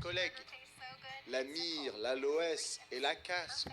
collègues, la myrrhe, l'aloès et la casque.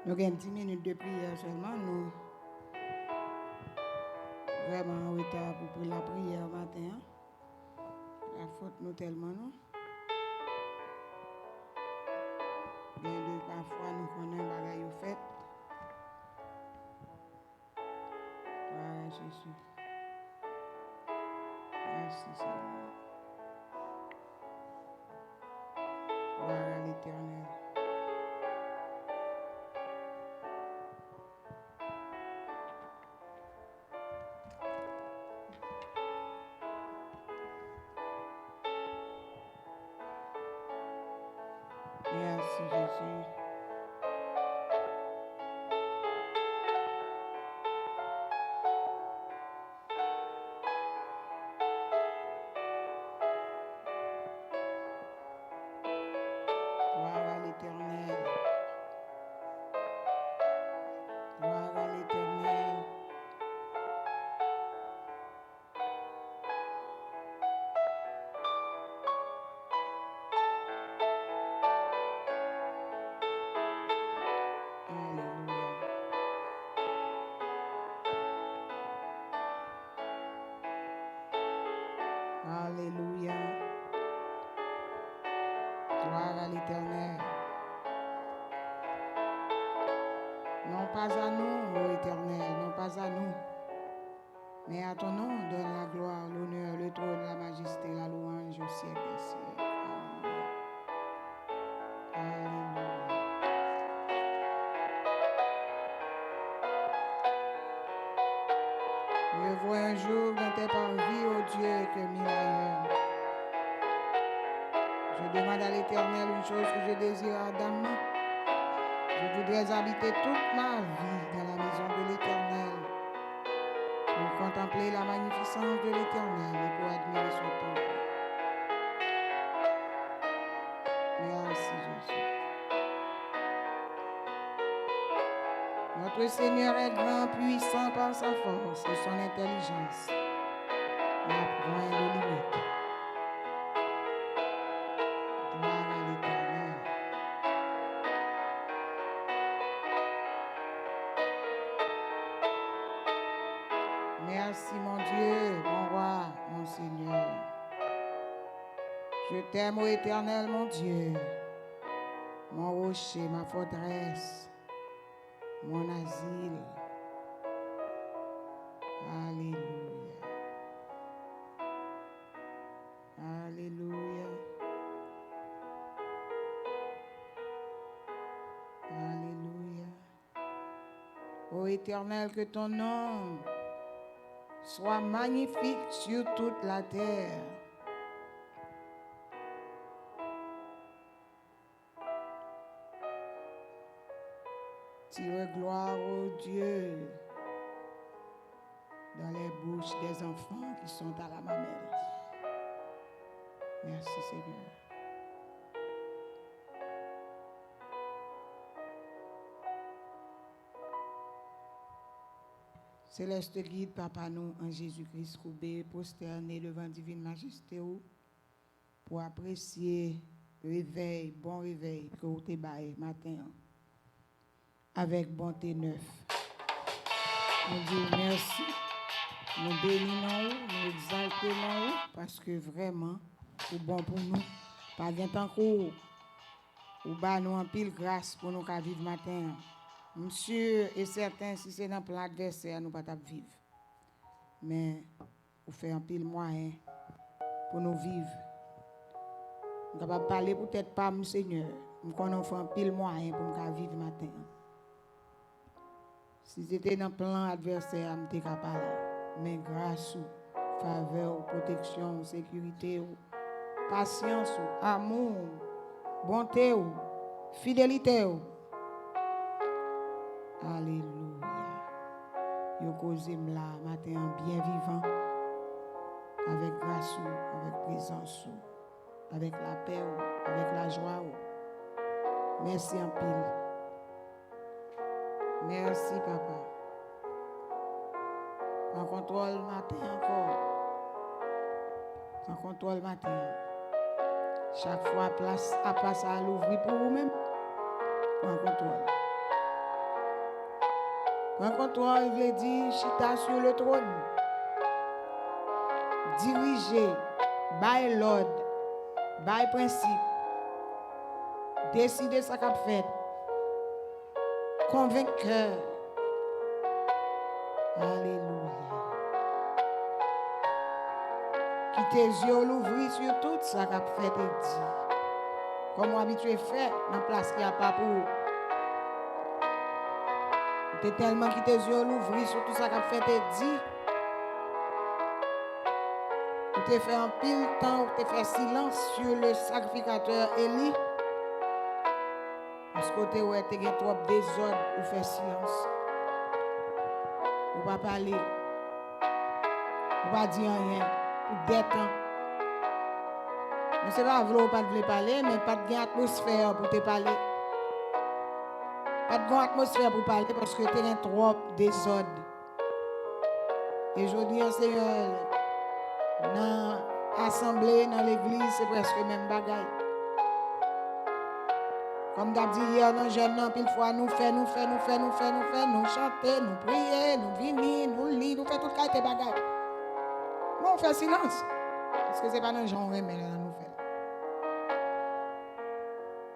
Nous avons 10 minutes de prière seulement. Nous vraiment en retard pour la prière matin. La faute nous tellement, non? Bien parfois nous connaissons bagaille au fait. Voilà Jésus. Merci Seigneur. Voilà l'Éternel. Merci Jésus. Gloire à l'Éternel. Gloire à l'Éternel. Alléluia. Alléluia. Gloire à l'Éternel. Non pas à nous, ô Éternel, non pas à nous, mais à ton nom donne la gloire, l'honneur, le trône, la majesté, la louange au siècle des siècles. Alléluia. Mieux vaut un jour dans tes parvis, ô Dieu, que 1000 ailleurs. Je demande à l'Éternel une chose que je désire ardemment. Je voudrais habiter toute ma vie dans la maison de l'Éternel pour contempler la magnificence de l'Éternel et pour admirer son temple. Merci Jésus. Notre Seigneur est grand, puissant par sa force et son intelligence. N'a point de limite. Gloire à l'Éternel. Merci mon Dieu, mon roi, mon Seigneur. Je t'aime, ô Éternel, mon Dieu, mon rocher, ma forteresse, mon asile. Alléluia. Alléluia. Alléluia. Ô Éternel, que ton nom soit magnifique sur toute la terre. Tire gloire au Dieu dans les bouches des enfants qui sont à la mamelle. Merci Seigneur. Céleste guide, Papa nous, en Jésus-Christ, coubé, prosterné devant divine majesté, pour apprécier réveil, bon réveil que vous te baillez matin, avec bonté neuf. Nous disons merci, nous bénissons, nous exaltons, parce que vraiment, c'est bon pour nous. Pas bien tant qu'on ou bas nous en pile grâce pour nous vivre matin. Monsieur est certain si c'est dans le plan adversaire, nous ne pouvons pas vivre. Mais vous faites un pile moyen pour nous vivre. Nous ne pouvons pas parler peut-être pas, mon Seigneur. Nous avons fait un pile moyen pour nous vivre matin. Si c'était dans le plan adversaire, je n'étais pas là. Mais grâce, faveur, protection, sécurité, patience, amour, bonté, fidélité. Alléluia. Yo causé là matin bien vivant, avec grâce, avec présence, avec la paix, avec la joie. Merci en pile. Merci papa. En contrôle matin encore. En contrôle matin. Chaque fois place à l'ouvrir pour vous-même. En contrôle. En contrôle veut dire chita sur le trône. Diriger, bail l'ordre, bail principe. Décider ce qu'a fait. Convaincre. Alléluia. Qui tes yeux l'ouvrir sur tout ça qu'a fait et dit. Comme habitué fait dans la place qui n'y a pas pour. Tu tellement qui tes yeux l'ouvrir sur tout ça qu'a fait et dit. Tu fait un pile temps, tu fait silence sur le sacrificateur Élie. Parce que tu as trop désordre ou fait silence. Ou pas parler. Ou pas dire rien. Ou détendre. Mais ce n'est pas vrai ou pas de parler, mais pas de atmosphère pour te parler. Pas de atmosphère pour parler parce que tu as trop désordre. Et je dis, Seigneur, dans l'assemblée, dans l'église, c'est presque le même bagaille. Comme tu as dit hier, dans jeune, pile fois, nous faisons, nous chanter, nous prier, nous venir, nous lire, nous faisons tout le cas bagaille. Mais on fait silence. Parce que ce n'est pas dans le genre mais là, nous faisons.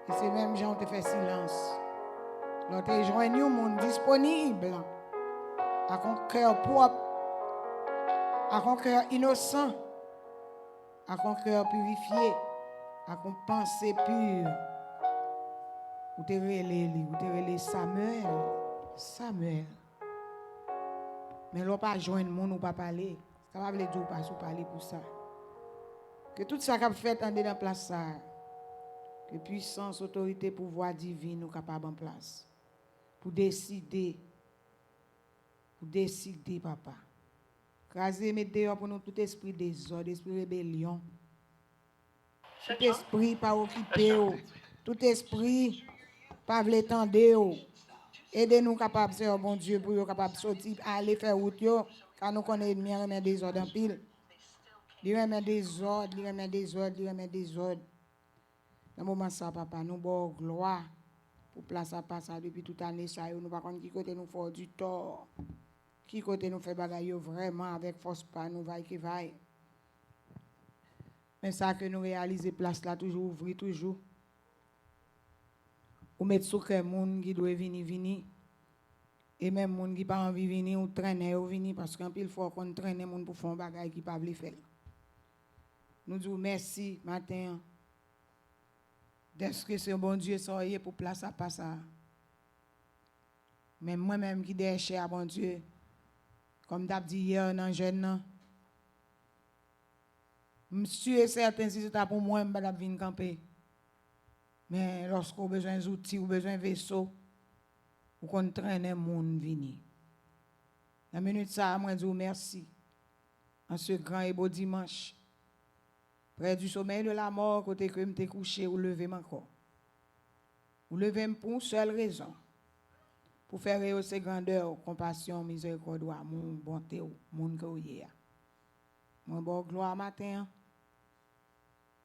Et c'est même gens qui fait silence. Nous te joignons monde disponible, avec un cœur propre, avec un cœur innocent, avec un cœur purifié, avec une pensée pure. Ou te relé Samuel. Samuel. Mais l'on pas joindre monde ou pas parler. Ça va veut dire pas sous parler pour ça. Que tout ça qu'a fait en dans place ça. Que puissance, autorité, pouvoir divin nous capable en place. Pour décider, papa. Craser, mettre dehors pour nous tout esprit désordre, esprit rébellion. Tout esprit pas occupé, tout esprit pas vle tendre. Aidez-nous capable, Seigneur bon Dieu, pour nous capable sortir, aller faire route, car nous connaissons ennemi remet des ordres en pile. Il remet des ordres. Dans le moment ça, papa, nous bon gloire. Pour place à passer depuis toute année, ça, nous par contre qui côté nous fait du tort, qui côté nous fait bagaille vraiment avec force pas nous vaille qui vaille. Mais ça que nous réaliser place là toujours ouvrir toujours. Ou mettre sous cœur monde qui doit venir et même monde qui pas envie venir ou traîner ou venir parce qu'en pile fois qu'on traîne monde pour faire bagaille qui pas veut faire. Nous disons merci matin. Est-ce que c'est un bon Dieu soyez pour place à passer? Mais moi-même qui déchire à bon Dieu, comme d'hab dit hier dans jeune, je suis certain si c'est pour moi, je vais venir camper. Mais lorsqu'on a besoin d'outils, ou besoin de vaisseaux, ou qu'on traîne les gens venir. La minute ça, moi je dis merci. En ce grand et beau dimanche. Près du sommeil de la mort, côté que je me couché ou lever encore. Ou lever pour une seule raison. Pour faire rehausser grandeur, compassion, miséricorde, amour, bonté, monde que vous êtes. Moi, bon gloire matin.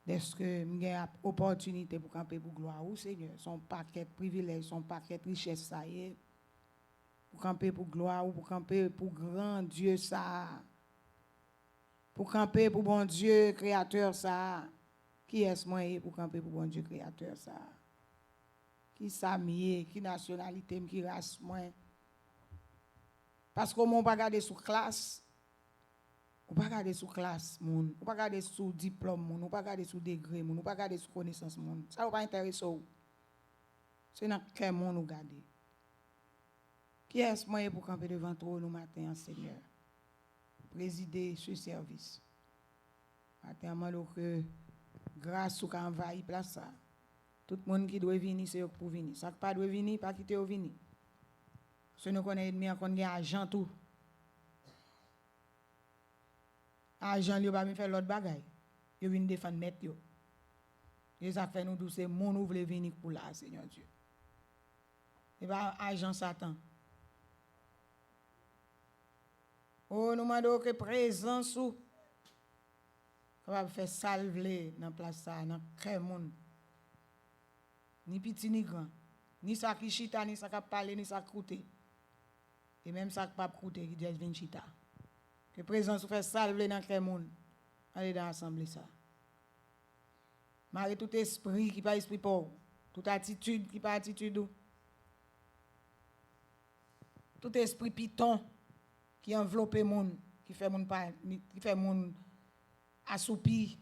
Est-ce que j'ai une opportunité pour camper pour gloire au Seigneur? Son paquet de privilèges, son paquet de richesses, ça y est. Pour camper pour gloire ou pour camper pour grand Dieu, ça. Pour camper pour bon Dieu, créateur, ça. Qui est-ce moi pour camper pour bon Dieu, créateur, ça? Qui s'amie, qui nationalité, qui race, moi? Parce qu'on ne peut pas regarder sous classe. On ne peut pas regarder sous classe, on ne peut pas regarder sous diplôme, on ne peut pas regarder sous degré, on ne peut pas regarder sous connaissance. Ça ne va pas intéresser. C'est dans quel monde nous regarder. Qui est-ce moyen pour camper devant toi nous matin, Seigneur? Présider ce service. Matin, demande que grâce ou qu'a envahi place ça. Tout le monde qui doit venir, c'est pour venir. Ça qui pas doit venir, pas quitter au venir. Si nous connaissons ennemi, on connaît agent tout. Agent, il va me faire l'autre bagaille. Il vient défendre net yo. Et ça fait nous tous c'est mon ouvre venir pour là, Seigneur Dieu. Et pas agent Satan. Oh, nous demandons que présence ou capable faire salver dans place ça, dans cœur monde. Ni petit ni grand, ni ça qui chita, ni ça qui parler, ni ça qui coûter. Et même ça qui pas coûter qui dit vient chita. Que présence ou faire salver dans cœur monde. Allez dans l'assemblée ça. Marie tout esprit qui pas esprit pauvre, toute attitude qui pas attitude. Tout esprit piton qui enveloppe monde, qui fait monde assoupi,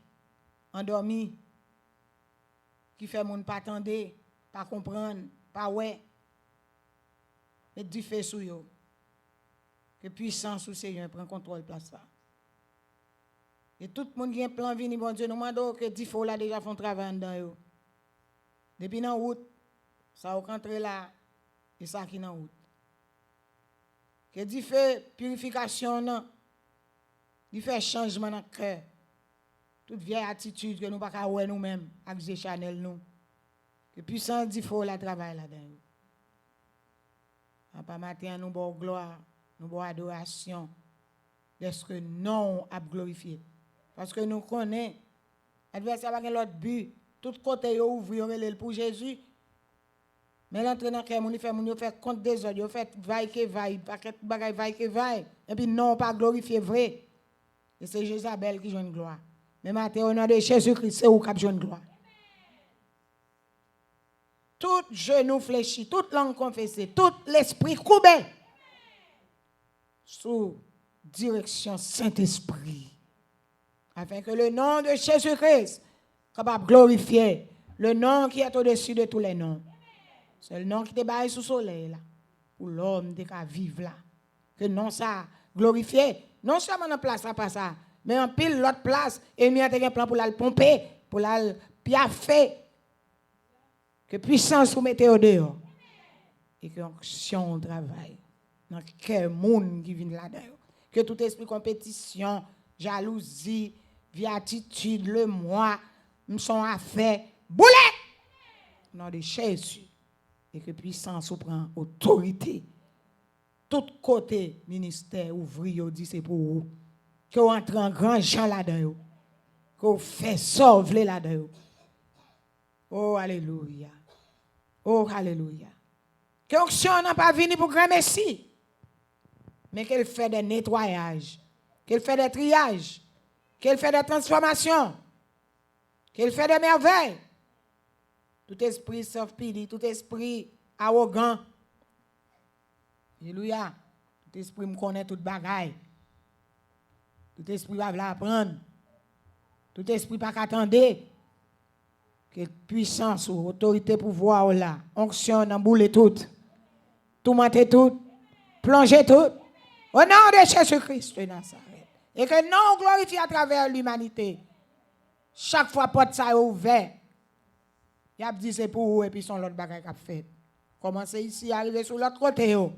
endormi, qui fait monde pas attendre, pas comprendre, pas ouais. Mais du fait sous yo. Que puissance ou Seigneur prend contrôle place ça. Et tout le monde qui a un plan vini, bon Dieu, nous demandons que du faut là déjà font travail dedans yo. Depuis dans route, ça au rentre là et ça qui dans route. Que du fait purification non. Du fait changement dans le cœur. Toute vieille attitude que nous pas ka ouais nous-mêmes avec Chanel nous. Que puissance du faut la travail là-dedans. Pas matin nous bon gloire, nous bon adoration. Est-ce que non a glorifié? Parce que nous connaissons, l'adversaire n'a pas l'autre but. Tout côté est ouvert pour Jésus. Mais l'entrée dans le cœur, il fait compte des autres, il fait vaille que vaille, paquet bagaille vaille que vaille. Et puis non, pas glorifier vrai. Et c'est Jézabel qui joue gloire. Mais maintenant, au nom de Jésus-Christ, c'est où qui joue gloire. Tout genou fléchi, toute langue confessée, tout l'esprit coupé. Sous direction Saint-Esprit. Afin que le nom de Jésus-Christ capable de glorifier le nom qui est au-dessus de tous les noms. C'est le nom qui te baille sous le soleil là. Pour l'homme qui vivre là. Que non ça glorifier. Non seulement dans place ça pas ça. Mais en pile l'autre place. Et nous avons un plan pour la pomper. Pour la piaffer. Que puissance vous mettez au dehors. Et que action travaille. Dans quel monde qui vient là-dedans. Que tout esprit compétition, jalousie, attitude, le moi, me sont affaires, boulet! Nom de Jésus. Et que puissance prend autorité. Tout côté ministère ouvrier dit c'est pour vous. Que vous entrez en grand gens là-dedans. Que vous faites sauver là-dedans. Oh, alléluia. Oh, alléluia. Que l'onction n'a pas venu pour grand Messie. Mais qu'elle fait des nettoyages. Qu'elle fait des triages. Qu'elle fait des transformations. Qu'elle fait des merveilles. Tout esprit sauf pili, tout esprit arrogant. Alléluia. Tout esprit me connaît toute bagaille. Tout esprit va l'apprendre. Tout esprit pas qu'attendre. Que puissance ou autorité pouvoir là. Onction dans boule tout. Tout monter tout. Plonger tout. Au nom de Jésus-Christ de Nazareth. Et que non glorifie à travers l'humanité. Chaque fois porte ça ouvert. Il a dit c'est pour vous et puis son l'autre bagaille qu'a fait. Commencez ici à arriver sur l'autre côté yo.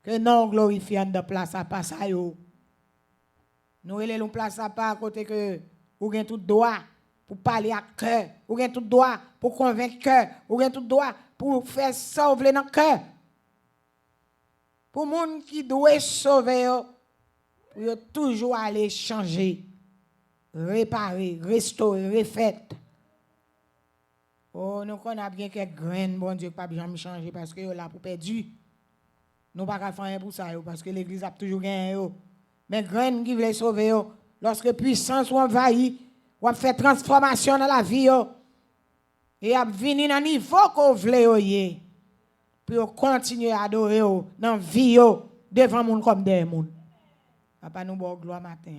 Que non glorifie en de place à pas ça yo. Nous allons place à pas à côté que vous avez tout droit pour parler à cœur, vous avez tout droit pour convaincre cœur, vous avez tout droit pour faire sauver dans cœur. Pour les gens qui doivent sauver, pour toujours aller changer, réparer, restaurer, refaire. Oh, nous connaissons bien quelques graines, bon Dieu, pas jamais changer parce que là pour perdu. Nous pas faire rien pour ça parce que l'église a toujours gagné. Mais graines qui veulent sauver, lorsque puissance envahit, ou fait transformation dans la vie, et a venir dans le niveau qu'on veut. Pour continuer à adorer dans la vie devant les gens comme des gens. Papa, nous bon gloire matin.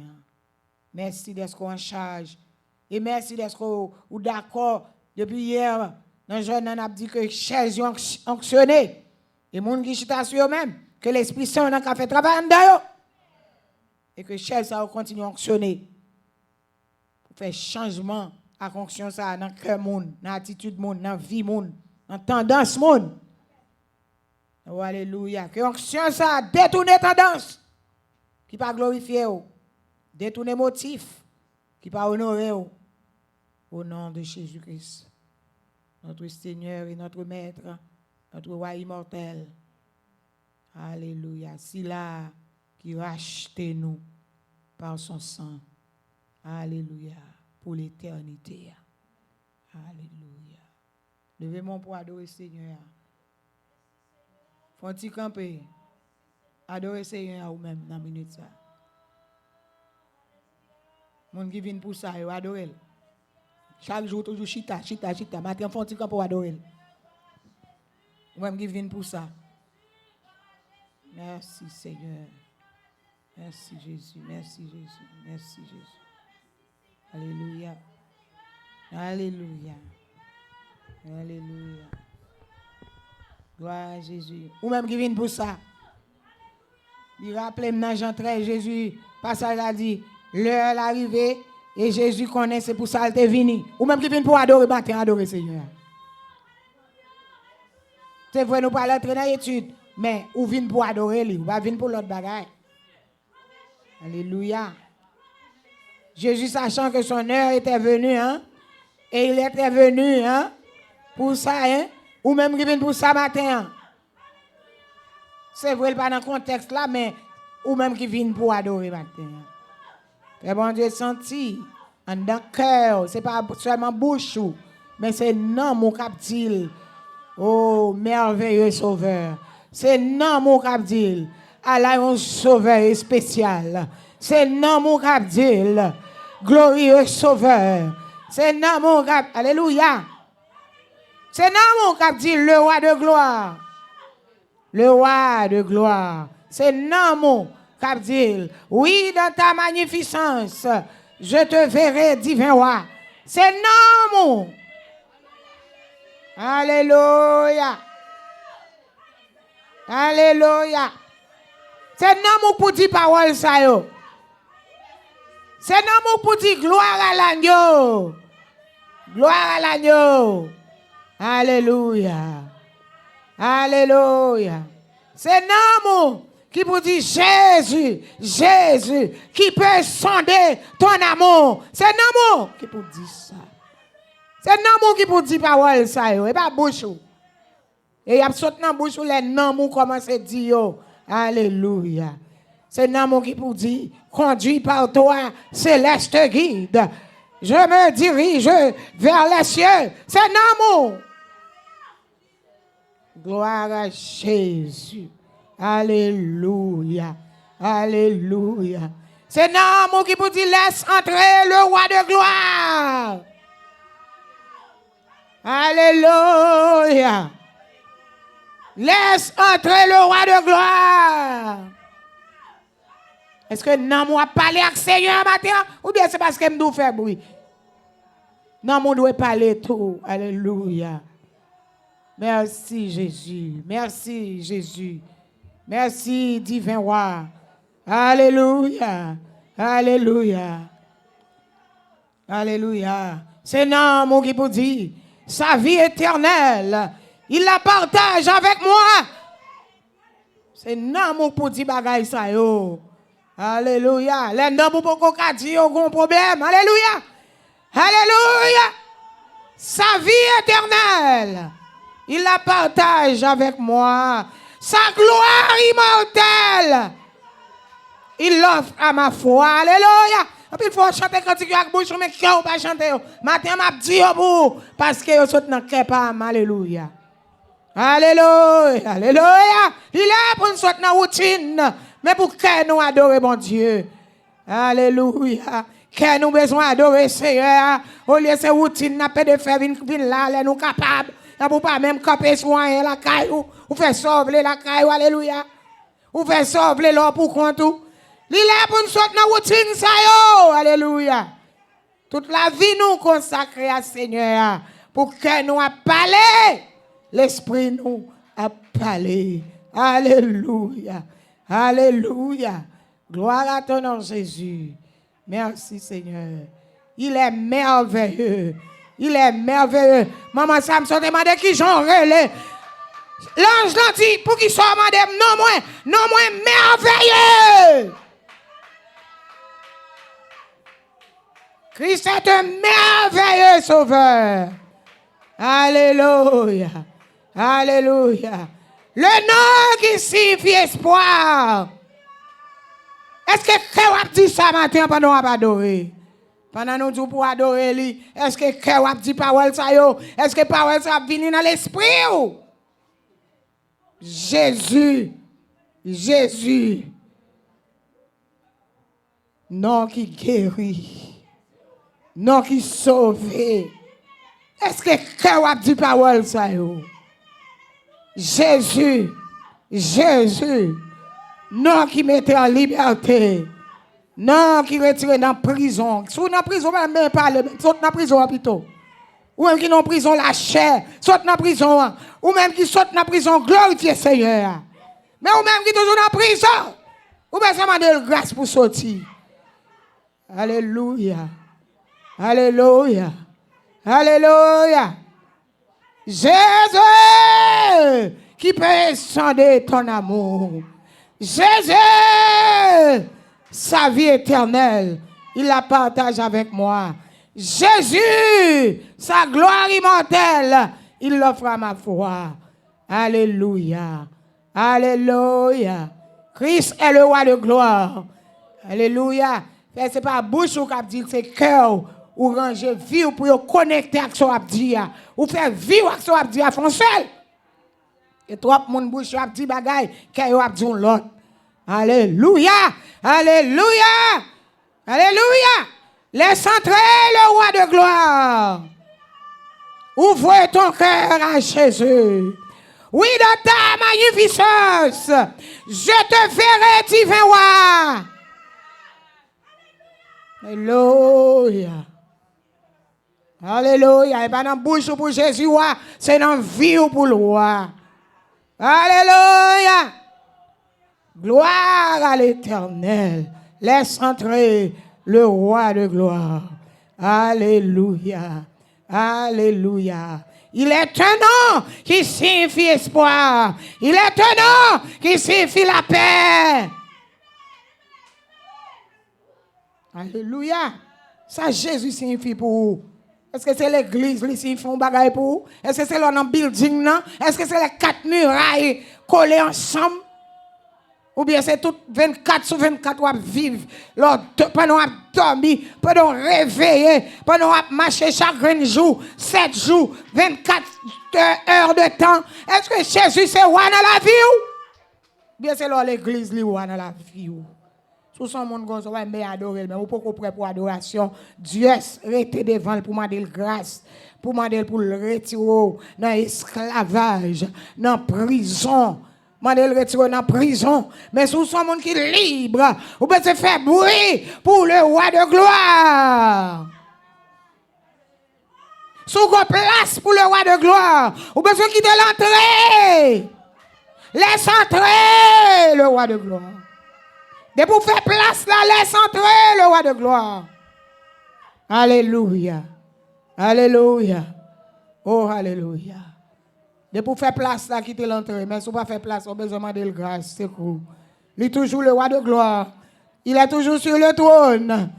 Merci d'être en charge. Et merci d'être d'accord. Depuis hier, dans le journal, on a dit que chaise onctionnée. Et moun qui chita sur eux-mêmes, que l'Esprit Saint n'a qu'à faire travail dedans. Et que chair ça continue à fonctionner. Pour faire changement à fonction ça dans le cœur moun, dans l'attitude moun, dans la vie moun, dans la tendance moun. Oh, alléluia. Que fonction ça détourner tendance qui pas glorifier ou. Détourner motif qui pas honorer ou. Au nom de Jésus-Christ, notre Seigneur et notre Maître, notre roi immortel. Alléluia. C'est là qui rachète nous par son sang. Alléluia. Pour l'éternité. Alléluia. Levez-moi pour adorer le Seigneur. Faut-il camper? Adorer le Seigneur ou même dans la minute ça. Mon qui vient pour ça, adorer. Chaque jour, toujours chita. Matin, faut-il camper pour adorer. Moi, qui vient pour ça. Merci Seigneur. Merci Jésus. Merci Jésus. Merci Jésus. Alléluia. Alléluia. Alléluia. Gloire à Jésus. Ou même qui vient pour ça. Il rappelle dans Jean 13, Jésus, passage a dit, l'heure est arrivée et Jésus connaît, c'est pour ça qu'il est venu. Ou même qui vient pour adorer, matin, adorer Seigneur. C'est vrai, nous parlons de l'étude, mais ou vient pour adorer lui, ou pas vient pour l'autre bagaille. Alléluia. Jésus, sachant que son heure était venue, hein, et il était venu, hein, pour ça, hein, ou même qui vient pour ça matin. Hein. C'est vrai, pas dans le contexte là, mais ou même qui vient pour adorer matin. Et bon Dieu senti, en dans le cœur, ce n'est pas seulement bouche, mais c'est non mon captil. Oh, merveilleux sauveur. C'est non mon captil. Allah un sauveur spécial. C'est non mon captil. Glorieux sauveur. C'est non mon captil. Alléluia. C'est non mon captil, le roi de gloire. Le roi de gloire. C'est non mon captil. Oui, dans ta magnificence, je te verrai, divin roi. C'est non mon. Alléluia. Alléluia. C'est non pour dire parole ça yo. C'est non pour dire gloire à l'agneau. Gloire à l'agneau. Alléluia. Alléluia. C'est non qui pour dire Jésus, Jésus, qui peut sonder ton amour. C'est non qui pour dire ça. C'est non qui pour dire parole ça yo, et pas bouche. Et y a sauté dans bouche les non commence à dire alléluia. C'est non qui pour dire conduit par toi céleste guide. Je me dirige vers les cieux. C'est non. Gloire à Jésus. Alléluia. Alléluia. C'est non qui pour dire laisse entrer le roi de gloire. Alléluia. Laisse entrer le roi de gloire. Est-ce que non, moi parler avec le Seigneur matin? Ou bien c'est parce que je dois faire bruit? Non, moi dois parler tout. Alléluia. Merci Jésus. Merci Jésus. Merci divin roi. Alléluia. Alléluia. Alléluia. C'est non, mon qui peut dire. Sa vie éternelle, il la partage avec moi. C'est non mon petit bagay ça yo. Alléluia. Les noms pour beaucoup dire aucun problème. Alléluia. Alléluia. Sa vie éternelle, il la partage avec moi. Sa gloire immortelle, il l'offre à ma foi. Alléluia. Et puis il faut chanter quand tu as bouche, mais qui n'a pas chanté. Matin, m'a dit pour parce que vous êtes dans le cœur. Alléluia. Alléluia. Alléluia. Il est pour nous sortir dans la routine, mais pour que nous adorer mon Dieu. Alléluia. Que nous besoin adorer Seigneur. Au lieu de ces routines, n'a pas de faire venir là, nous capables. Nous ne pas même camper soigner la caillou. Ou faire sauver la caillou. Alléluia. Ou faire sauver l'or pour compte. Il est pour nous sortir dans la routine, ça yo. Alléluia. Toute la vie nous consacrer à Seigneur pour que nous parler l'esprit nous a parlé. Alléluia. Alléluia. Gloire à ton nom, Jésus. Merci, Seigneur. Il est merveilleux. Il est merveilleux. Maman Samson demandait qui j'en relais. L'ange l'a dit pour qu'il soit madame. Non, moins merveilleux. Christ est un merveilleux sauveur. Alléluia. Alléluia. Le nom qui signifie espoir. Est-ce que cœur a dit ça matin pendant qu'on adorer? Pendant nous jours pour adorer lui, est-ce que cœur a dit parole ça yo? Est-ce que parole ça vient dans l'esprit ou? Jésus. Jésus. Nom qui guérit. Nom qui sauve. Est-ce que cœur a dit parole ça yo? Jésus. Jésus. Non qui mettait en liberté. Non qui retire dans la prison. Si vous dans la prison, même pas saute dans la prison plutôt. Ou même qui dans la prison la chair, saute dans la prison. Ou même qui saute dans la prison, glorifier Seigneur. Mais ou même qui toujours dans la prison. Ou bien ça m'a donné grâce pour sortir. Alléluia. Alléluia. Alléluia. Jésus qui peut sonder ton amour. Jésus, sa vie éternelle, il la partage avec moi. Jésus, sa gloire immortelle, il l'offre à ma foi. Alléluia. Alléluia. Christ est le roi de gloire. Alléluia. Ce n'est pas bouche ou cap dit, c'est cœur ou ranger vie ou pour connecter avec son abdi. Ou faire vivre avec son abdi à fond seul. Et trop mon bouche a dit bagay, kay a dit l'autre. Alléluia! Alléluia! Alléluia! Laisse entrer le roi de gloire. Ouvre ton cœur à Jésus. Oui, dans ta magnificence, je te ferai divin roi. Alléluia. Alléluia. Et pas dans la bouche pour Jésus, c'est dans la vie pour le roi. Alléluia. Gloire à l'Éternel. Laisse entrer le roi de gloire. Alléluia. Alléluia. Il est un nom qui signifie espoir. Il est un nom qui signifie la paix. Alléluia. Ça, Jésus signifie pour vous. Est-ce que c'est l'église qui signifie un bagage pour vous? Est-ce que c'est le building? Est-ce que c'est les 4 murailles collées ensemble? Ou bien c'est tout 24 sur 24 qui vivent pendant qu'on dormi, pendant qu'on réveillé, pendant qu'on marché chaque jour, 7 jours, 24 heures de temps. Est-ce que Jésus c'est roi dans la vie? Ou bien c'est l'église qui est roi dans la vie? Tout son monde comme ça, mais adorer, mais vous pouvez prêt pour adoration. Dieu était devant pour demander grâce, pour demander pour le retirer dans l'esclavage, dans la prison. Demander le retirer dans la prison. Mais sous son monde qui est libre, vous pouvez se faire bruit pour le roi de gloire. Sous vos place pour le roi de gloire, vous pouvez quitter l'entrée. Laisse entrer le roi de gloire. Et pour faire place là, laisse entrer le roi de gloire. Alléluia. Alléluia. Oh, alléluia. Et pour faire place là, quitter l'entrée. Mais si vous ne pas faire place, on a besoin de grâce. C'est cool. Il est toujours le roi de gloire. Il est toujours sur le trône.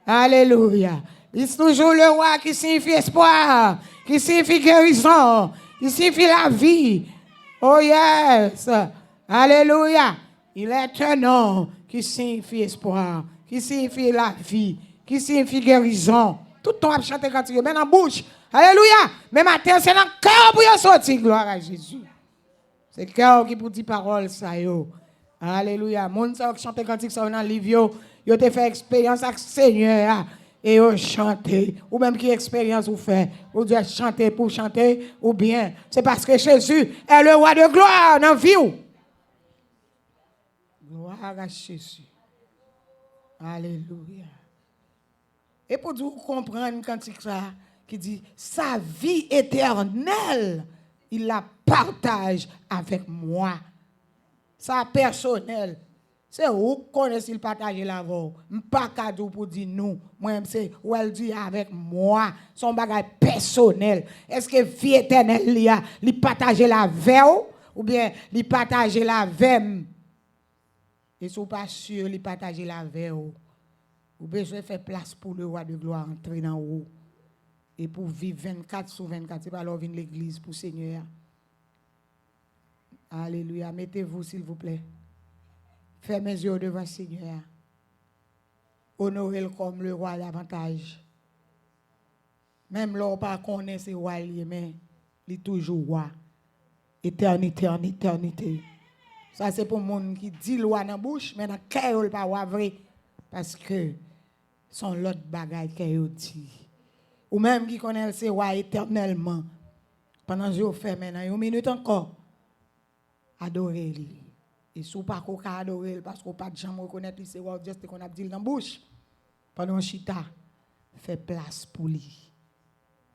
Alléluia. Il est toujours le roi qui signifie espoir, qui signifie guérison, qui signifie la vie. Oh yes. Alléluia. Il est un nom qui signifie espoir, qui signifie la vie, qui signifie guérison. Tout le temps, on chante quand il est dans la bouche. Alléluia. Mais matin, c'est dans le cœur pour sortir. Gloire à Jésus. C'est le cœur qui vous dit parole, ça yo. Alléluia. Moun sa qui chante quand il sont dans le livre, yo te fait expérience avec le Seigneur. Et yo chanter. Ou même qui expérience vous fait. Vous devez chanter pour chanter. Ou bien, c'est parce que Jésus est le roi de gloire dans la vie. Gloire à Jésus. Alléluia. Et pour vous comprendre quand c'est ça, qui dit sa vie éternelle il la partage avec moi. Ça personnel. C'est où connaît s'il partage la voix. Pas cadeau pour dire nous. Moi c'est ou elle dit avec moi. Son bagage personnel. Est-ce que vie éternelle li partage la veille ou bien li partage la veille? Et si vous pas sûr li partage la veille, vous besoin faire place pour le roi de gloire entrer dans haut. Et pour vivre 24/24, c'est pas alors venir l'église pour Seigneur. Alléluia. Mettez-vous s'il vous plaît. Fermez les yeux devant le Seigneur. Honorez-le comme le roi davantage. Même là, on ne pas connaît ce roi, mais il est toujours roi. Éternité en éternité. Ça, c'est pour les gens qui disent le roi dans la bouche, mais dans le cœur, il n'est pas vrai. Parce que son l'autre bagaille qu'il dit. Ou même qui connaît ce roi éternellement. Pendant que je fais maintenant, une minute encore, adorez-le. Et si vous ne pouvez pas adorer, parce que vous ne pouvez pas jamais reconnaître, c'est juste qu'on a dit dans la bouche. Pendant que chita, fait place pour lui.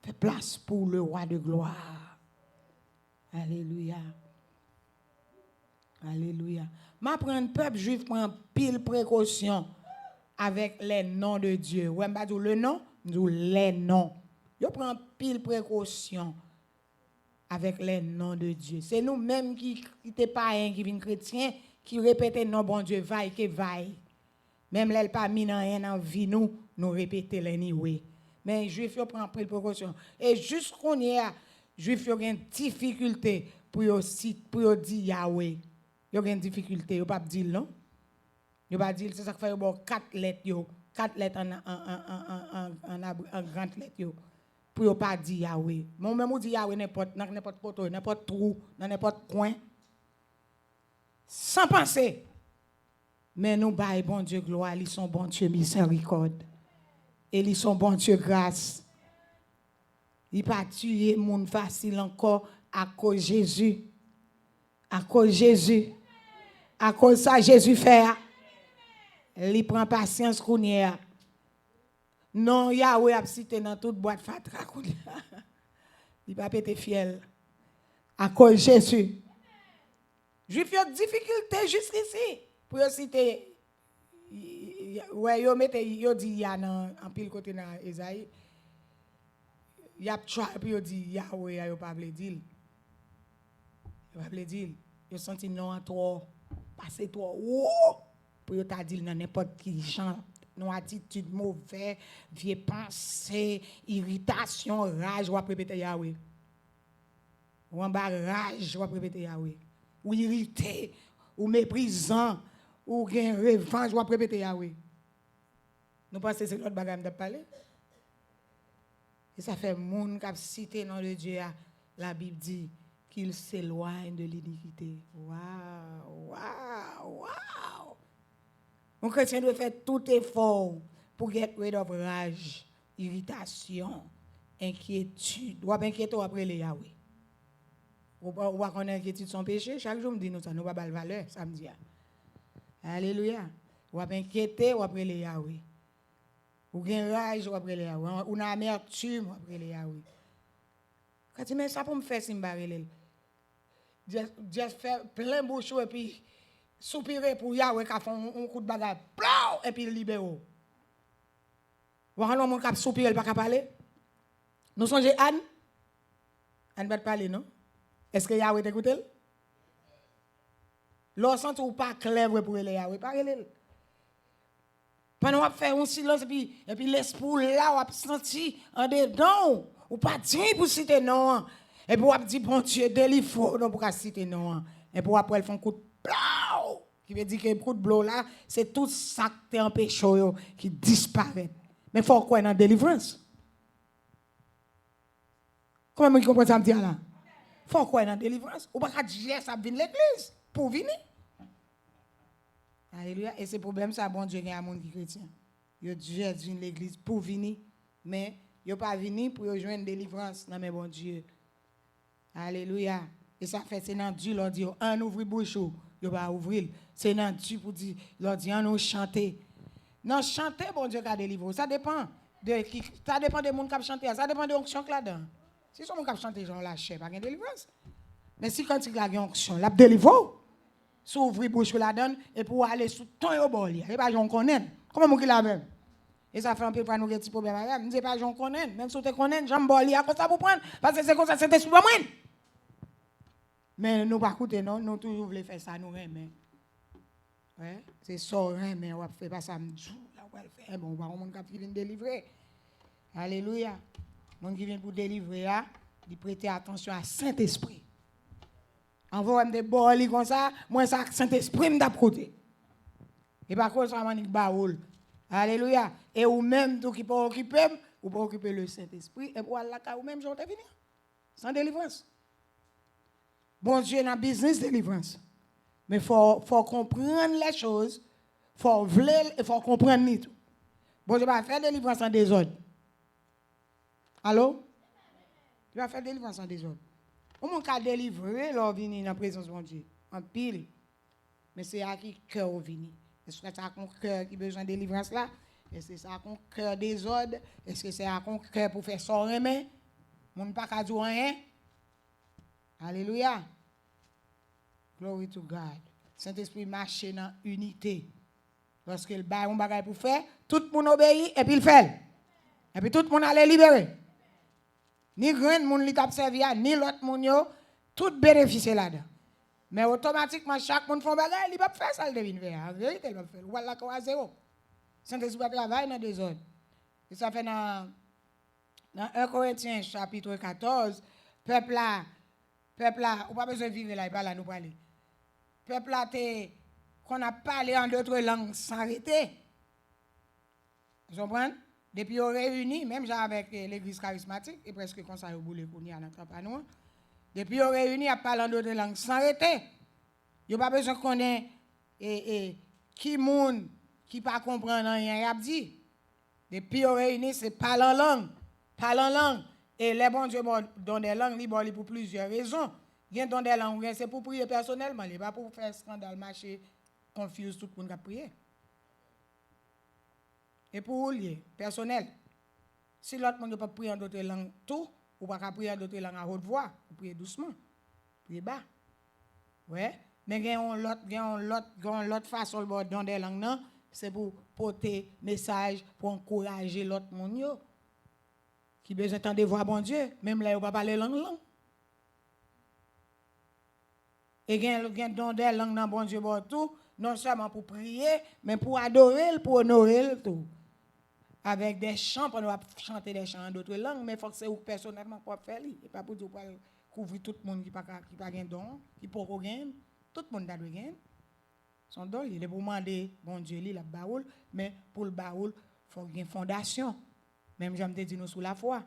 Fait place pour le roi de gloire. Alléluia. Alléluia. Ma prendre peuple juif prend pile précaution avec les noms de Dieu. Ouais, pas le nom, les noms. Je prends pile précaution avec les noms de Dieu. C'est nous-mêmes qui n'étaient pas un qui viennent chrétiens qui répétaient non bon Dieu vaille que vaille. Même les pas mis dans rien en vie nous répéter les nioué. Mais les juifs prennent pile précaution et jusqu'on y a juifs ont une difficulté pour dire Yahweh. Ils ont une difficulté, ils pas dire non. Ils pas dire c'est ça qui fait bon 4 lettres yo, 4 lettres en grande lettre yo. Pour pas dire Yahweh. Moi même on dit Yahweh n'importe côté, n'importe trou, dans n'importe coin. Sans penser. Mais nous bail bon Dieu gloire, ils sont bon Dieu miséricorde. Et ils sont bon Dieu grâce. Il pas tuer monde facile encore à cause de Jésus. À cause de Jésus. À cause de ça Jésus fait. Il prend patience qu'on y a. Non, Yahweh a cité dans toute boîte fatra. Il va péter fiel. À cause de Jésus. Juif a difficulté jusqu'ici. Pour citer, ouais, yo dit ya en pile côté dans Esaïe. Y a trois puis yo dit Yahweh yo pas vle dire. Yo pas vle dire. Yo senti non en trop passer trop haut pour yo ta dire dans n'importe qui genre non attitude mauvaise, vieille pensée, irritation, rage, ou répéter Yahweh. Ou en bas rage, ou répéter Yahweh. Ou irrité, ou méprisant, ou gen revanche, ou répéter Yahweh. Nous pensons que c'est l'autre bagage de parler. Et ça fait moun qui a cité dans le Dieu, la Bible dit qu'il s'éloigne de l'iniquité. Waouh, waouh, waouh. Un chrétien doit faire tout effort pour get rid of rage, irritation, inquiétude. Ou pas inquiéter après les Yahweh. Ou pas connaître inquiétude son péché. Chaque jour, me dit nous ça, nous pas de valeur, samedi. Alléluia. Ou pas inquiéter ou après les Yahweh. Ou gen rage ou après les Yahweh. Ou n'a amertume ou après les Yahweh. Quand tu mets ça pour me faire simbarele. Just faire plein bouchon et puis soupirer pour Yahweh qui a fait un coup de bagarre, et puis libérer. Vous voyez mon cap soupirer, il pas parler. Nous songez Anne? Anne va parler, non? Est-ce que Yahweh t'écoute? Lorsque ou pas clair pour les Yahweh, parlez. Pendant qu'on fait un silence et puis l'esprit là, on a senti en dedans, ou pas dire pour citer non. Et puis on dit bon Dieu, délivre non pour citer non. Et puis après, elle fait un coup de blau. Qui veut dire que le coup de blau là, c'est tout ça qui empêche qui disparaît. Mais il faut quoi dans la délivrance? Comment vous comprenez ça me dire là? Il faut quoi dans la délivrance? Ou pas qu'à dire ça vient l'église pour venir? Alléluia. Et c'est problème ça, bon Dieu, il y a un monde qui est chrétien. Il Dieu vient l'église pour venir, mais il n'est pas venu pour joindre une délivrance. Non, mais bon Dieu. Alléluia. Et ça fait, c'est dans Dieu, l'on dit, on ouvre bouche, il va ouvrir. C'est dans Dieu pour dire, l'on dit, on nous chanter. Non, chanter, bon Dieu, qui a délivré. Ça dépend de qui, ça dépend des gens qui chantent. Ça dépend de l'onction là-dedans. Si son monde qui chante Jean la chair, pas de délivrance. Mais si quand il a une onction, la délivre. S'ouvrir bouche la donne et pour aller sous ton au bol. Et pas j'en connais. Comment mon qui la même? Et ça fait un peu pour nous petit problème avec. Je dis pas j'en connais, même si tu connais, j'en bol à comme ça pour prendre parce que c'est comme ça c'est esprit pas moi. Mais nous pas écouter non, nous toujours voulons faire ça nous mais ouais, c'est ça mais on va faire pas ça là on va faire bon on va qui vient délivrer. Alléluia. Mon qui vient pour délivrer il prêter attention à Saint-Esprit. Envoie des bols comme ça, moi ça Saint-Esprit me côté. Et par contre ça manique baoul. Alléluia. Et ou même tout qui peut occuper, ou pas occuper le Saint-Esprit et pour Allah ou même j'en venir. Sans délivrance. Bon Dieu dans business délivrance. Mais faut comprendre les choses, faut comprendre tout. Bon Dieu va faire délivrance en désordre. Allô? Il va faire délivrance en désordre. Comment on délivrer leur venir dans la présence de mon Dieu? En pile. Mais c'est à qui cœur vini. Est-ce que c'est à ton cœur qui a besoin de délivrance là? Est-ce que c'est à ton cœur désordre? Est-ce que c'est à ton cœur pour faire son remède? Mon pas qu'à dire rien. Alléluia. Glory to God. Saint-Esprit marche dans unité. Lorsque le bail un bagage pour faire, tout le monde obéit et puis il fait. Et puis tout le monde allait libérer. Ni grand monde li t'a servi ni l'autre monde yo, tout bénéficie là-dedans. Mais automatiquement chaque monde font bagage, il va faire ça le devine faire. En vérité, il va faire. Voilà quoi à zéro. Saint-Esprit va travailler dans des ordres. Et ça fait dans 1 Corinthiens chapitre 14, peuple là, ou pas besoin de vivre là, il pas là nous parler. Peuple là qu'on a parlé en d'autres langues sans arrêter. Vous comprenez? Depuis on réuni, même avec l'église charismatique, et presque comme ça, au bout de l'année à notre campagne. Depuis on réuni, à parler en d'autres langues sans arrêter. Il n'y a pas besoin qu'on ait qui monde qui pas comprendre rien, il a dit. Depuis on réuni, c'est parler en langue. Parler en langue. Et les bons Dieu donnent des langues libres pour plusieurs raisons. Il y a des langues, c'est pour prier personnellement, il pas pour faire scandale, marcher, confuse tout le monde qui a prié. Et pour lier, personnel. Si l'autre monde ne peut pas prier en d'autres langues, tout, ou pas prier en d'autres langues à haute voix, ou prier doucement, prier bas. Ouais. Mais il y a l'autre façon de dans des langues, non, c'est pour porter message, pour encourager l'autre monde qui besoin d'entendre voir bon Dieu, même là, il ne va pas parler langue. Et il y a dans des langues dans bon Dieu, tout, non seulement pour prier, mais pour adorer, pour honorer tout. Avec des chants, on va chanter des chants en d'autres langues, mais il faut que c'est personnellement pour faire. Et pas pour couvrir tout le monde qui n'a pas de don, qui n'a pas de don. Tout le monde a de don. Son don, il est pour demander, bon Dieu, il a baoul, mais pour le baoul, il faut qu'il y ait une fondation. Même j'aime te dire nous sous la foi.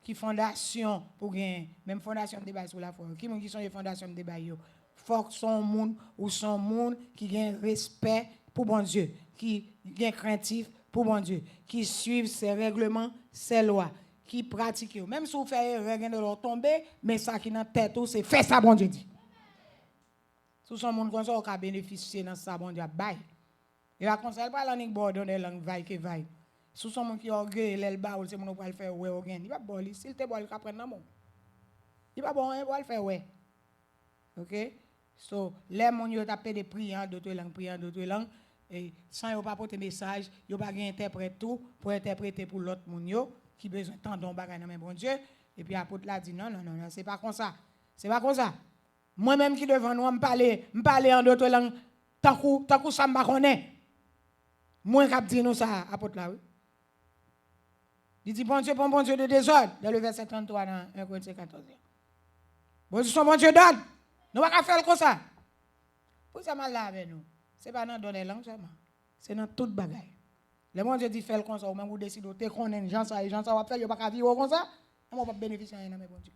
Qui fondation pour gagner, même fondation de débat sous la foi. Qui sont les fondations de débat? Il faut que son monde ou son monde qui a respect pour bon Dieu, qui est craintif pour bon Dieu, qui suivent ses règlements, ses lois, qui pratiquent. Même si vous faites rien de leur tomber, mais ça qui est dans la tête, c'est faire ça, bon Dieu dit. Si son monde comme ça, on peut bénéficier dans ça, bon Dieu, bye. Et la conseil pas l'anique bord dans des langues vaille que vaille. Si son monde qui orgueille, l'el ba, c'est mon va le faire ouais organ. Il va boli, s'il te boli, il va prendre dans mon. Il va bon, il va le faire ouais. OK? So, les gens qui ont tapé des prières d'autres langues, et sans yon pas porter message, yon pas interpréter tout pour interpréter pour l'autre monde qui besoin tendon bagay dans bon Dieu et puis apôtre là dit non, c'est pas comme ça. C'est pas comme ça. Moi même qui devant nous me parler en d'autres langues tant que ça me connaît. Moi qui dit nous ça apôtre là oui. Il dit bon Dieu de désordre dans le verset 33 dans 1 Corinthiens 14. Bon Dieu son bon Dieu d'ordre. Nous va pas faire comme ça. Pour ça mal là avec nous. Ce n'est pas dans les langues seulement. C'est dans toute bagaille. Le monde Dieu dit faire comme ça, ou même vous décidez de connaître gens ça va faire, vous pas vivre comme ça, on va pas bénéficier de bon Dieu.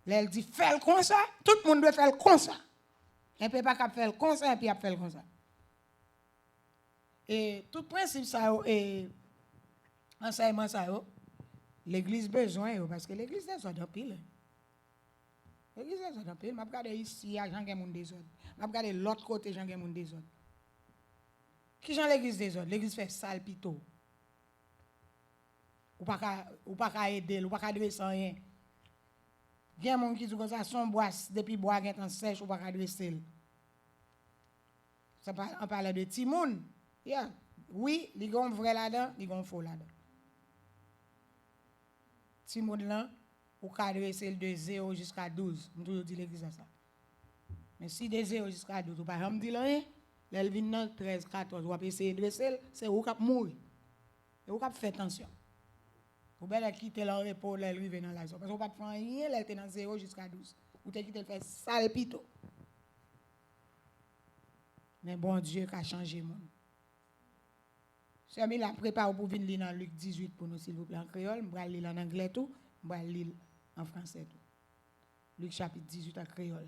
Elle dit faire comme ça, tout le monde doit faire comme ça. Un peut pas faire comme ça et puis faire comme ça. Et tout principe ça et enseignement ça l'église besoin parce que l'église est en pile. L'église est en pile, m'a regarder ici à Jean Guémon désordre. M'a regarder l'autre côté Jean Guémon désordre. Qui Jean l'église désordre? L'église fait sale pito. ou pas qu'à aider, ou pas qu'à dresser rien. Il y a des gens qui disent que ça son bois depuis bois qui est en sèche ou pas qu'à dresser. Ça on parle de Timoun. Yeah. Oui, il y a un vrai là-dedans, il y a un faux là-dedans. Timoun là, ou qu'à dresser de 0 jusqu'à 12. Je toujours dis l'église ça. Mais si de 0 jusqu'à 12, ou pas jamais dit rien, elle vient dans 13, 14, ou après essayer de dresser, c'est où qu'à mourir. Et vous faire attention. Vous pouvez quitter leur repos, elle arrive dans la zone. Parce que vous ne pouvez pas faire rien, elle est dans 0 jusqu'à 12. Vous pouvez quitter le faire sale pito. Mais bon Dieu qui a changé le monde. Si on a préparé pour venir lire dans Luc 18 pour nous, s'il vous plaît, en créole, je vais lire en anglais tout, je vais lire en français tout. Luc chapitre 18 en créole.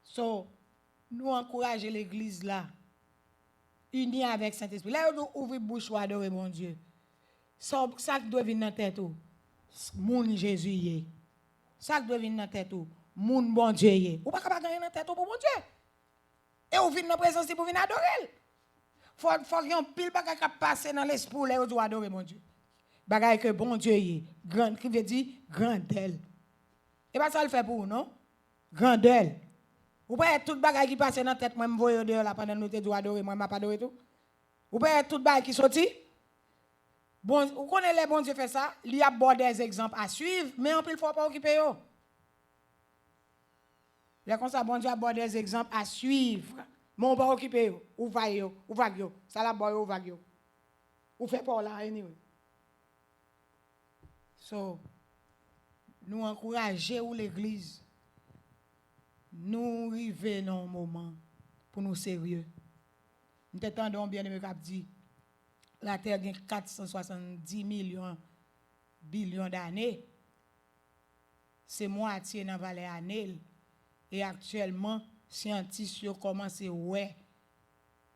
So, nous encourageons l'église là, unie avec Saint-Esprit. Là, nous ouvrons bouche pour adorer mon Dieu. Ça qui doit venir dans la tête, moun Jésus. Ça qui doit venir dans la tête, moun bon Dieu. Ou pas capable de gagner dans la tête pour bon Dieu. Et vous venez dans la présence pour venir adorer. Faut qu'il y ait un pile bagage qui passe dans l'esprit là, vous doit adorer mon Dieu. Bagage que bon Dieu est. Grand, qui veut dire grandeur. Et pas ça le fait pour vous, non? Grandeur. Vous pouvez tout bagage qui passe dans la tête, moi, je me vois dehors là pendant que nous te doit adorer, moi, je ne pas adorer tout. Vous pouvez tout bagage qui sorti. Bon, vous connaissez les bon Dieu fait ça, il y a des exemples à suivre, mais on peut le faire pas occuper. Là, comme ça, bon Dieu a des exemples à suivre, mais on ne peut pas occuper. Ou vague, ou vague, ça la boy ou vague. Ou fait pas là, anyway. So, nous encourageons l'église. Nous arrivons dans un moment pour nous sérieux. Nous t'entendons bien aimé cap dit la terre a 470 billions d'années. C'est moitié dans la vallée Anel. Et actuellement, scientifiques commencent à voir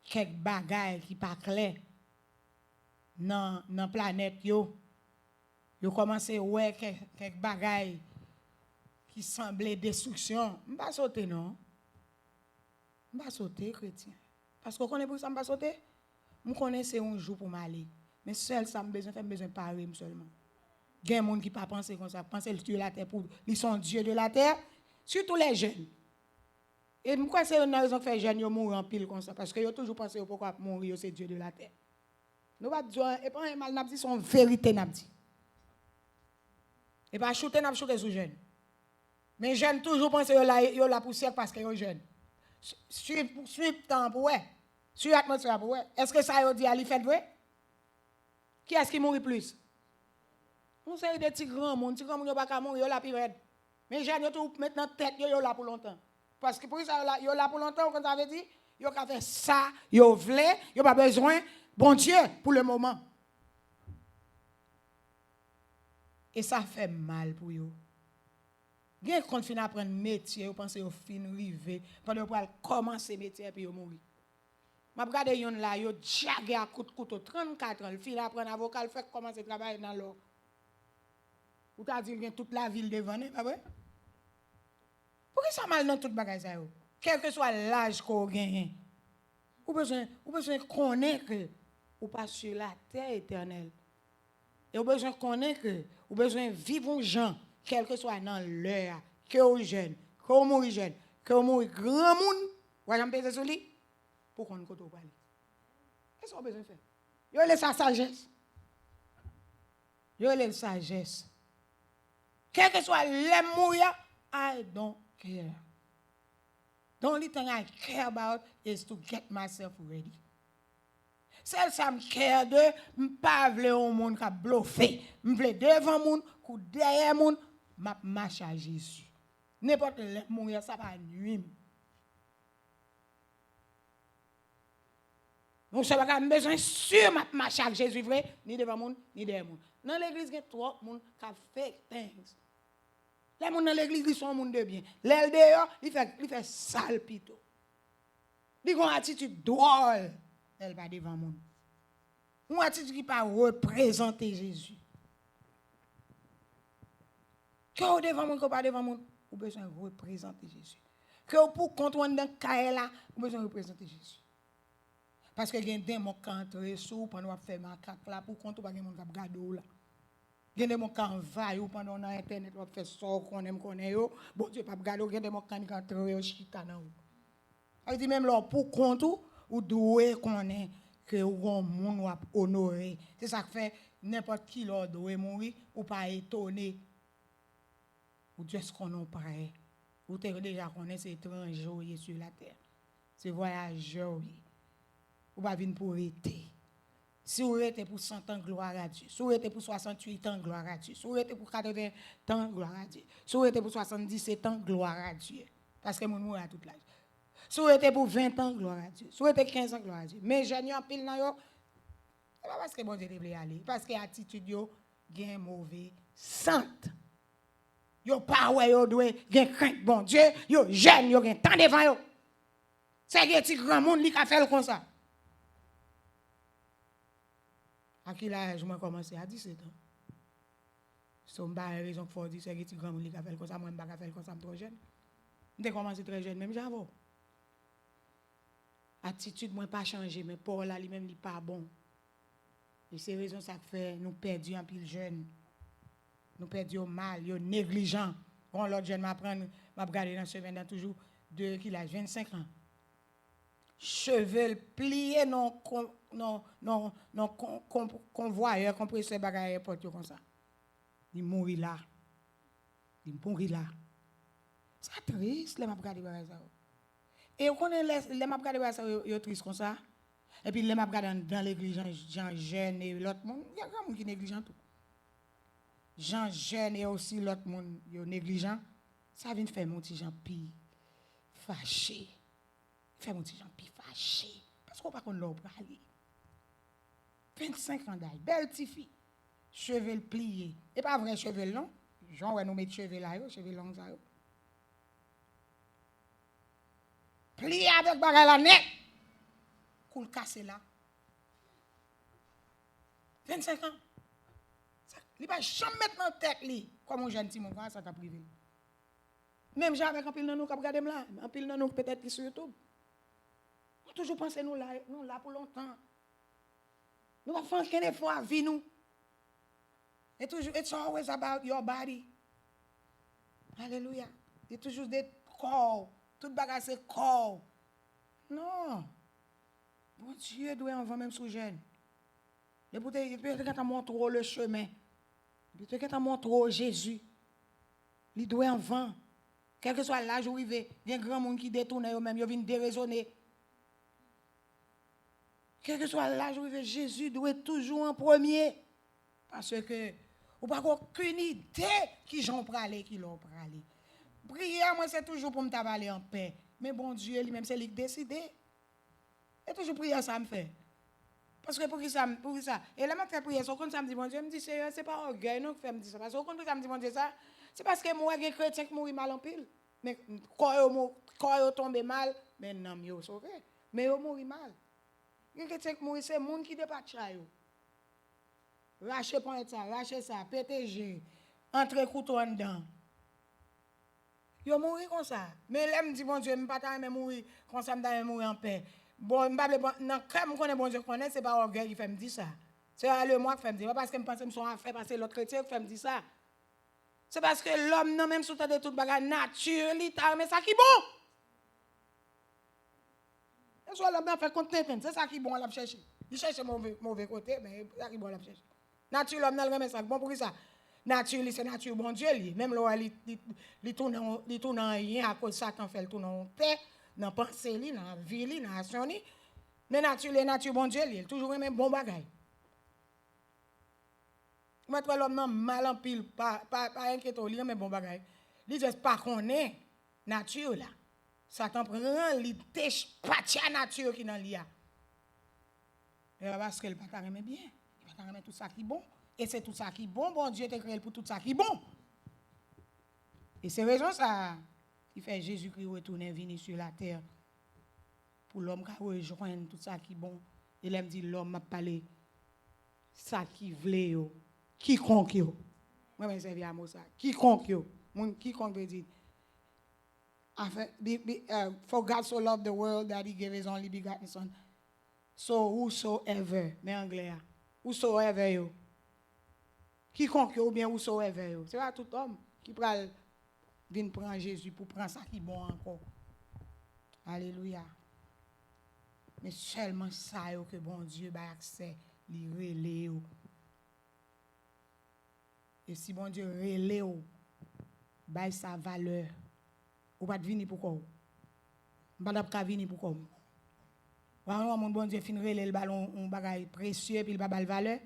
quelques bagailles qui ne sont pas claires dans la planète. Ils commencent à voir quelques bagailles qui semblent destruction. Je ne vais pas sauter, non? Je ne vais pas sauter, chrétien. Parce que vous connaissez pour ça, je ne vais pas sauter. Je connais c'est un jour pour m'aller. Mais seul ça, je fais besoin de parler seulement. Il y a des gens qui ne pensent pas comme ça. Pensent que Dieu de la terre, ils sont Dieu de la terre. Surtout les jeunes. Et pourquoi c'est une raison que les jeunes mourent en pile comme ça? Parce qu'ils ont toujours pensé pourquoi mourir, c'est Dieu de la terre. Nous ne disons pas, et pas un mal, c'est une vérité. Et pas shooter sur les jeunes. Mais les jeunes toujours pensent qu'ils ont la poussière parce qu'ils sont jeunes. Suivre le temps pour eux. Suivre l'atmosphère pour eux. Est-ce que ça veut dire à lui fait vrai? Qui est-ce qui mourit plus? On sait des petits grands monde, ils ne pas mourir, ils la pire. Mais les jeunes, ils maintenant tête, ils sont là pour longtemps. Parce que pour ça, ils sont là pour longtemps, quand ça veut dire, ils ont fait ça, ils ont voulu, ils n'ont pas besoin, bon Dieu, pour le moment. Et ça fait mal pour eux. Quand on finit à apprendre un métier, vous pensez qu'ils finissent arriver, pendant qu'ils commencent ce métier et puis ils mourent. Je regarde les gens là, ils ont jagué à coup de couteau, 34 ans, ils finissent à apprendre avocat, ils font commencer à travailler dans l'eau. Vous avez dit qu'il y a toute la ville devant nous, pas vrai? Pourquoi ça mal dans toute bagage ça? Quel que soit l'âge qu'on gagne, vous besoin de connaître que vous pas sur la terre éternelle. Et vous besoin de connaître que vous besoin de vivre un gens, quel que soit dans l'heure, que vous jeune, que vous mourrez jeune, que vous mourrez grand monde, vous allez me peser sur lui pour qu'on ne côté pas. Qu'est-ce que vous besoin de faire? Vous avez sa sagesse. Vous avez la sagesse. Quel que soit le mourir, I don't care. The only thing I care about is to get myself ready. Celle ça me care de, je ne veux pas un monde qui a bluffé. Je veux devant le monde, ou derrière le monde, je marche à Jésus. N'importe le mourir, ça va nuire. Donc, ça va pas besoin sûr de marcher à Jésus vrai, ni devant le monde, ni derrière le monde. Dans l'église, il y a trop de monde qui a fait things. Les gens dans l'église, ils sont un monde de bien. Les dehors, ils font sale pito. Ils ont une attitude drôle. Elle va devant le monde. Une attitude qui va représenter Jésus. Que vous devant le monde, que vous pas devant le monde, vous avez besoin de représenter Jésus. Que vous pour contrôler dans le cas là, vous avez besoin de représenter Jésus. Parce que il y a des démons qui entrent sous pendant qu'on fait macaque là pour contre pas des gens qui regardent là. Gen de mon kan va yo pendant dans internet on fait ça connaît yo. Bon Dieu pas regarder gen de mon kan rentre yo chita nan ou. A dit même là pour compte ou doit connaît que on moun ou honorer. C'est ça qui fait n'importe qui là doit mourir ou pas étonné. Ou Dieu ce qu'on nous paraît. Ou t'es déjà connaît c'est étranger sur la terre. C'est voyageur. Ou pas venir pour été. Si vous êtes pour 100 ans, gloire à Dieu. Si vous êtes pour 68 ans, gloire à Dieu. Si vous êtes pour 80 ans, gloire à Dieu. Si vous êtes pour 77 ans, gloire à Dieu. Parce que mon mourir à toute l'âge. Si vous êtes pour 20 ans, gloire à Dieu. Si vous êtes 15 ans, gloire à Dieu. Mais jeunes en pile dans yo, c'est pas parce que bon Dieu te aller. Parce que attitude yo gen mauvais sente. Yo pas ouais yo doit gen crainte bon Dieu, yo jeune yo gen temps devant yo. C'est que petit grand monde li ka fait comme ça. À quel âge moi commencé à 17 ans. So m'pa raison qu'il faut dire c'est que petit grand monde li ka fait comme ça, moi m'pa ka faire comme ça, trop jeune. M'te commencé très jeune même j'avoue. Attitude moi pas changé mais pour là lui-même li pas bon. Et c'est raison ça fait nous perdons un pile jeune. Nous perdons mal, yo négligent. Quand l'autre jeune m'apprend, m'a regarder dans semaine dans toujours de qu'il a 25 ans. Cheveux pliés non convoyeur compresseur bagaille porte comme ça. Il mourit là. Il mourit là. C'est triste les m'a regarder bagaille ça. Et on connaît les m'a regarder bagaille ça yo triste comme ça. Et puis les m'a regarder dans l'église Jean jeune et l'autre monde, il y a grand monde qui négligent tout. Jean jeune et aussi l'autre monde yo négligent. Ça vient faire mon petit Jean pi fâché. Fait mon petit Jean pi fâché parce qu'on pas qu'on l'a parler. 25 ans d'âge, belle petite fille. Cheveux pliés. Et pas vrai cheveux longs. Jean ouais nous mettre cheveux là yo, cheveux longs ça yo. Plié avec bagarre la net. Coule cassé là. 25 ans. Il va jamais mettre dans tête li comme un jeune petit mon ça t'a privé. Même j'ai avec un pile dans nous qui regarder là, un pile dans nous peut-être qui sur YouTube. On toujours penser nous là pour longtemps. Nous va faire qu'un effort à vie nous. Et toujours it's always about your body. Alléluia. Il toujours des corps, tout bagage c'est corps. Non. Bon Dieu doit en vent même sous jeune. Et peut-être qu'on montre le chemin. Peut-être qu'on montre Jésus. Il doit en vent. Quel que soit l'âge où il est, il y a un grand monde qui détourne eux-mêmes, ils viennent déraisonner. Quel que soit l'âge où il est, Jésus doit être toujours en premier. Parce que, vous n'avez aucune idée qui j'en pralé, qui l'ont pralé. Prière, moi, c'est toujours pour me travailler en paix. Mais bon Dieu, lui-même, c'est lui qui décide. Et toujours prière, ça me fait. Parce que pour ça. Et là, je fais prière, quand ça me dit, bon Dieu, me dit, c'est pas orgueil, non, que fait me dire ça. Parce que quand ça me dit, bon Dieu, ça, c'est parce que moi, les chrétiens qui mourent mal en pile. Mais quand ils tombent mal, mais non, ils sont sauvés. Mais ils mourent mal. Les chrétiens qui mourent, c'est les gens qui dépassent. Racher ça, PTG, entrer couteau en dedans. Ils mourent comme ça. Mais là, me dit, bon Dieu, je ne peux pas mourir comme ça, je vais mourir en paix. Bon, comme connaît bon Dieu connaît, c'est pas orgueil qui fait me dire ça. C'est le moi qui fait me dire, pas parce que je pense que je suis en fait, parce que l'autre chrétien qui fait me dire ça. C'est parce que l'homme, non, même sous de toute bagarre nature, mais ça qui est bon. Et soit l'homme fait compte, c'est ça qui est bon, on l'a cherché. Il cherche mauvais côté, mais c'est ça qui est bon, on l'a cherché. Nature, l'homme, n'a le ça bon pour ça. Nature, c'est nature, bon Dieu, même là, il tourne en rien à cause de Satan fait le tourne en paix. Dans la pensée, dans la vie, dans l'action. Mais nature, bon Dieu, il toujours même bon bagaille. Moi, toi, l'homme mal en pile, pas inquiétant, il mais bon bagaille. Il dit, pas qu'on est nature là. Satan prend, il tèche pas la nature qui dans l'IA. Parce qu'il ne pas bien. Il pas tout ça qui est bon. Et c'est tout ça qui est bon. Bon Dieu t'a créé pour tout ça qui est bon. Et c'est raison ça. Qui fait Jésus-Christ retourner venir sur la terre pour l'homme qui rejoindre tout ça qui est bon. Et là, me dit l'homme m'a parlé ça qui voulait yo, quiconque yo. Moi, je servi à moi ça. Quiconque yo, quiconque veut dire. For God so loved the world that He gave His only begotten Son. So whosoever, mais anglais, whosoever yo, quiconque ou bien ou so réveil. C'est pas tout homme qui pral vient prendre Jésus pour prendre ça qui est bon encore. Alléluia. Mais seulement ça que bon Dieu a accès, li relé ou. Et si bon Dieu relé ou, ba sa valeur, ou pas venir pour quoi? Pas pas venir pour quoi? Quand mon bon Dieu fin relé le ballon un bagage précieux puis il pas bal valeur,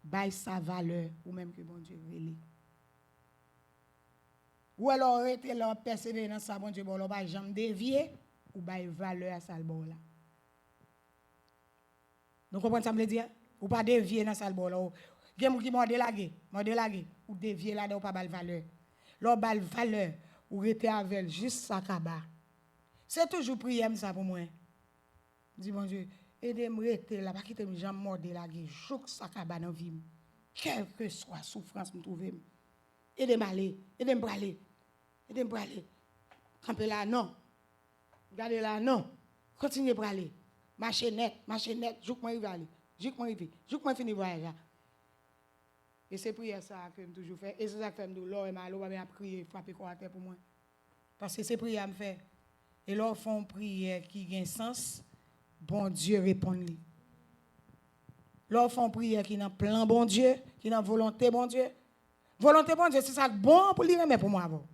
ba sa valeur ou même que bon Dieu relé. Ou alors arrêter leur persévérer dans ça bon Dieu bon pas jamais dévier ou ba valeur à ça le bon là. Vous comprenez ça me dire? Ou pas dévier dans ça le bon là. Gen moun ki morde lage, ou dévier là ou pas bal valeur. L'on bal valeur ou rester avec juste ça kaba. C'est toujours prière ça pour moi. Dis bon Dieu, aidez-moi rester là, pas quitter me jambe morde lage, jouk ça kaba dans vie. Quelle que soit souffrance me trouver. Aidez-moi aller, aidez-moi braler. Aidez-moi braler. Camper là non. Regardez là non. Continuez braler. Marcher net, jouk moi rive aller. Jouk moi fini voyage. Et c'est prière ça que je toujours fait. Et c'est ça que je fais. L'or et malo, je vais prier, frapper quoi à terre pour moi. Parce que c'est prière que je fais. Et l'or font prière qui a un sens, bon Dieu répond. L'or font prière qui n'a plan bon Dieu, qui n'a volonté bon Dieu. Volonté bon Dieu, c'est ça bon pour lui mais pour moi avant.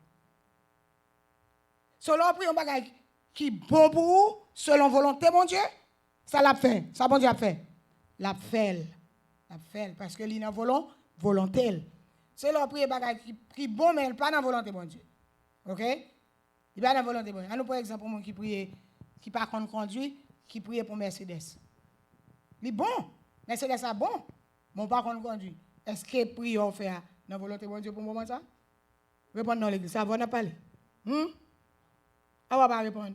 Selon prière un bagage qui bon pour vous, selon volonté bon Dieu, ça l'a fait. Ça bon Dieu a fait. L'a fait parce que lui n'a volonté. C'est leur prière bagage qui bon mais pas dans volonté bon Dieu. OK? Il pas dans volonté bon Dieu. Nous par exemple mon qui prie qui pas conduit, qui prie pour Mercedes. Il bon. Mercedes a bon. Mon pas conduit. Est-ce que prière fait dans volonté bon Dieu pour moment ça? Répondre dans l'église, ça va n'a parler. Ah va pas répondre.